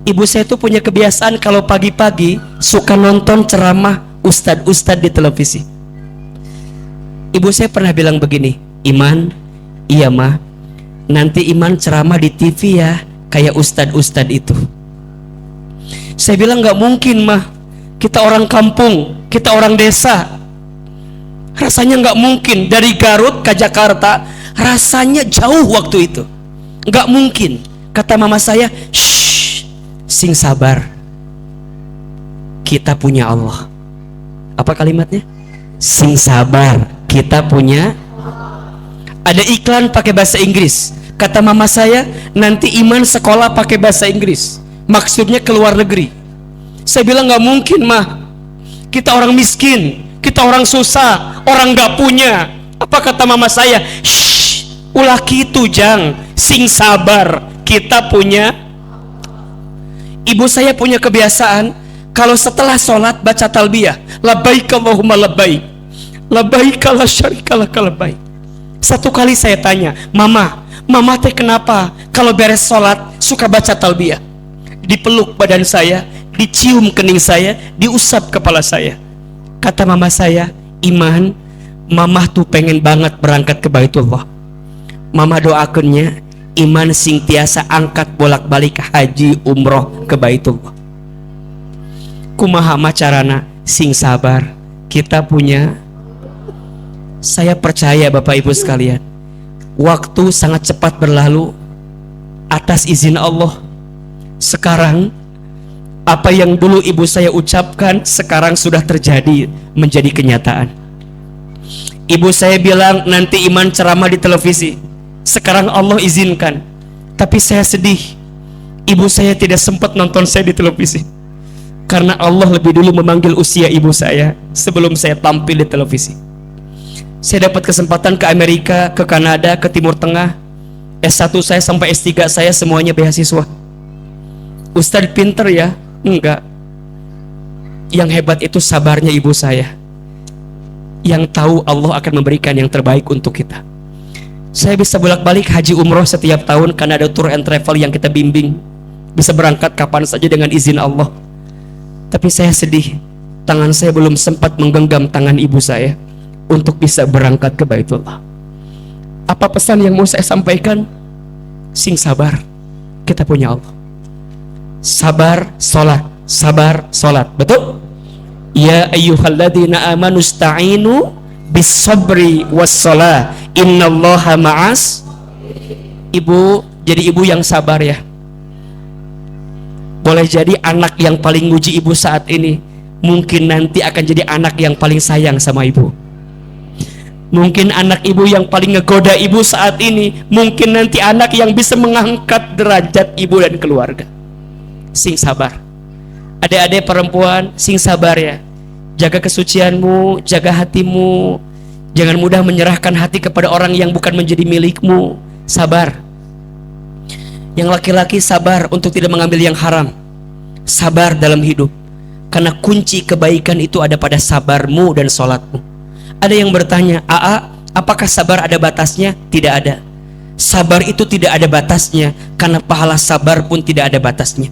ibu saya tuh punya kebiasaan kalau pagi-pagi suka nonton ceramah ustadz-ustadz di televisi. Ibu saya pernah bilang begini, Iman, iya mah, nanti Iman ceramah di TV ya, kayak ustadz-ustadz itu. Saya bilang nggak mungkin mah, kita orang kampung, kita orang desa, rasanya nggak mungkin. Dari Garut ke Jakarta rasanya jauh waktu itu, nggak mungkin. Kata mama saya, shh, sing sabar, kita punya Allah. Apa kalimatnya? Sing sabar, kita punya. Ada iklan pakai bahasa Inggris. Kata mama saya, nanti Iman sekolah pakai bahasa Inggris, maksudnya ke luar negeri. Saya bilang nggak mungkin mah, kita orang miskin, kita orang susah, orang nggak punya. Apa kata mama saya? Shh, ulah kitu jang, sing sabar, kita punya. Ibu saya punya kebiasaan kalau setelah sholat baca talbiyah, labbaik Allahumma labbaik, labbaik la syarika lak labbaik. Satu kali saya tanya, mama teh kenapa kalau beres sholat suka baca talbiyah? Dipeluk badan saya, dicium kening saya, diusap kepala saya. Kata mama saya, Iman, mama tuh pengen banget berangkat ke Baitullah. Mama doakannya, Iman sing tiasa angkat bolak-balik haji umroh ke Baitullah. Kumaha macarana sing sabar. Kita punya, saya percaya Bapak Ibu sekalian, waktu sangat cepat berlalu atas izin Allah. Sekarang apa yang dulu ibu saya ucapkan sekarang sudah terjadi menjadi kenyataan. Ibu saya bilang nanti Iman ceramah di televisi. Sekarang Allah izinkan. Tapi saya sedih, ibu saya tidak sempat nonton saya di televisi, karena Allah lebih dulu memanggil usia ibu saya sebelum saya tampil di televisi. Saya dapat kesempatan ke Amerika, ke Kanada, ke Timur Tengah. S1 saya sampai S3 saya semuanya beasiswa. Ustadz pinter ya? Enggak. Yang hebat itu sabarnya ibu saya, yang tahu Allah akan memberikan yang terbaik untuk kita. Saya bisa bolak-balik haji umroh setiap tahun karena ada tour and travel yang kita bimbing. Bisa berangkat kapan saja dengan izin Allah. Tapi saya sedih, tangan saya belum sempat menggenggam tangan ibu saya untuk bisa berangkat ke Baitullah. Apa pesan yang mau saya sampaikan? Sing sabar, kita punya Allah. Sabar sholat, sabar sholat, betul? Ya ayyuhalladzina amanu sta'inu bis sabri was sholat, innallaha ma'as. Ibu, jadi ibu yang sabar ya. Boleh jadi anak yang paling muji ibu saat ini, mungkin nanti akan jadi anak yang paling sayang sama ibu. Mungkin anak ibu yang paling ngegoda ibu saat ini, mungkin nanti anak yang bisa mengangkat derajat ibu dan keluarga. Sing sabar. Adik-adik perempuan, sing sabar ya. Jaga kesucianmu, jaga hatimu. Jangan mudah menyerahkan hati kepada orang yang bukan menjadi milikmu. Sabar. Yang laki-laki sabar untuk tidak mengambil yang haram. Sabar dalam hidup. Karena kunci kebaikan itu ada pada sabarmu dan sholatmu. Ada yang bertanya, apakah sabar ada batasnya? Tidak ada. Sabar itu tidak ada batasnya, karena pahala sabar pun tidak ada batasnya.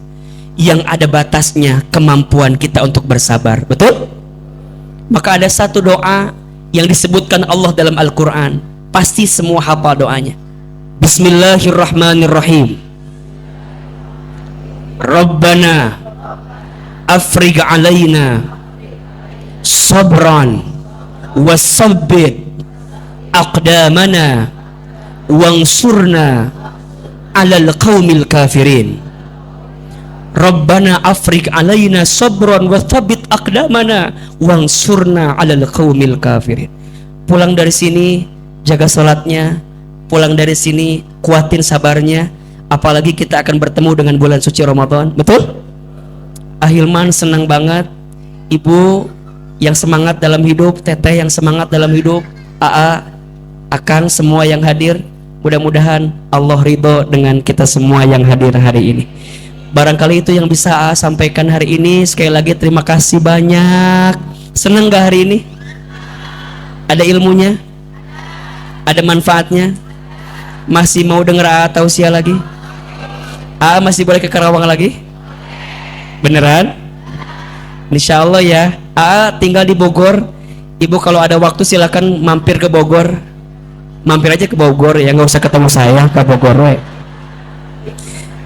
Yang ada batasnya kemampuan kita untuk bersabar, betul? Maka ada satu doa yang disebutkan Allah dalam Al-Quran, pasti semua hafal doanya. Bismillahirrahmanirrahim. Rabbana afrigh alaina sabran wasabbit aqdamana wansurna alal qaumil kafirin. Rabbana afrigh alaina sabran wa thabbit aqdamana wansurna 'alal qaumil kafirin. Pulang dari sini jaga salatnya, pulang dari sini kuatin sabarnya, apalagi kita akan bertemu dengan bulan suci Ramadan. Betul? Ahilman senang banget, ibu yang semangat dalam hidup, teteh yang semangat dalam hidup, Akang, semua yang hadir, mudah-mudahan Allah ridho dengan kita semua yang hadir hari ini. Barangkali itu yang bisa sampaikan hari ini. Sekali lagi terima kasih banyak. Senang gak hari ini? Ada ilmunya? Ada manfaatnya? Masih mau dengar tausiah lagi? Masih boleh ke Karawang lagi? Beneran? Insya Allah ya. Tinggal di Bogor. Ibu kalau ada waktu silakan mampir ke Bogor. Mampir aja ke Bogor ya, nggak usah ketemu saya ke Bogor.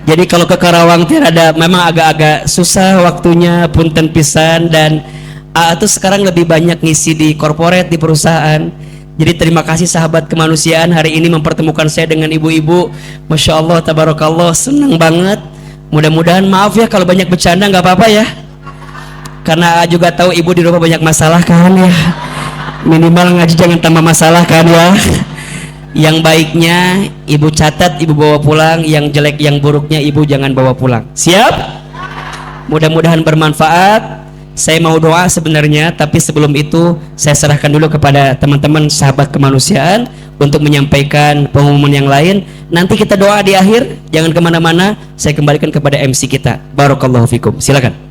Jadi kalau ke Karawang memang agak-agak susah waktunya, punten pisan. Dan itu sekarang lebih banyak ngisi di korporat, di perusahaan. Jadi terima kasih sahabat kemanusiaan hari ini mempertemukan saya dengan ibu-ibu. Masya Allah, tabarakallah, senang banget. Mudah-mudahan, maaf ya kalau banyak bercanda, nggak apa-apa ya, karena juga tahu ibu di rumah banyak masalah kan ya. Minimal ngaji jangan tambah masalah kan ya. Yang baiknya ibu catat, ibu bawa pulang. Yang jelek, yang buruknya ibu jangan bawa pulang. Siap? Mudah-mudahan bermanfaat. Saya mau doa sebenarnya, tapi sebelum itu saya serahkan dulu kepada teman-teman sahabat kemanusiaan untuk menyampaikan pengumuman yang lain. Nanti kita doa di akhir, jangan kemana-mana. Saya kembalikan kepada MC kita. Barakallahu fikum. Silakan.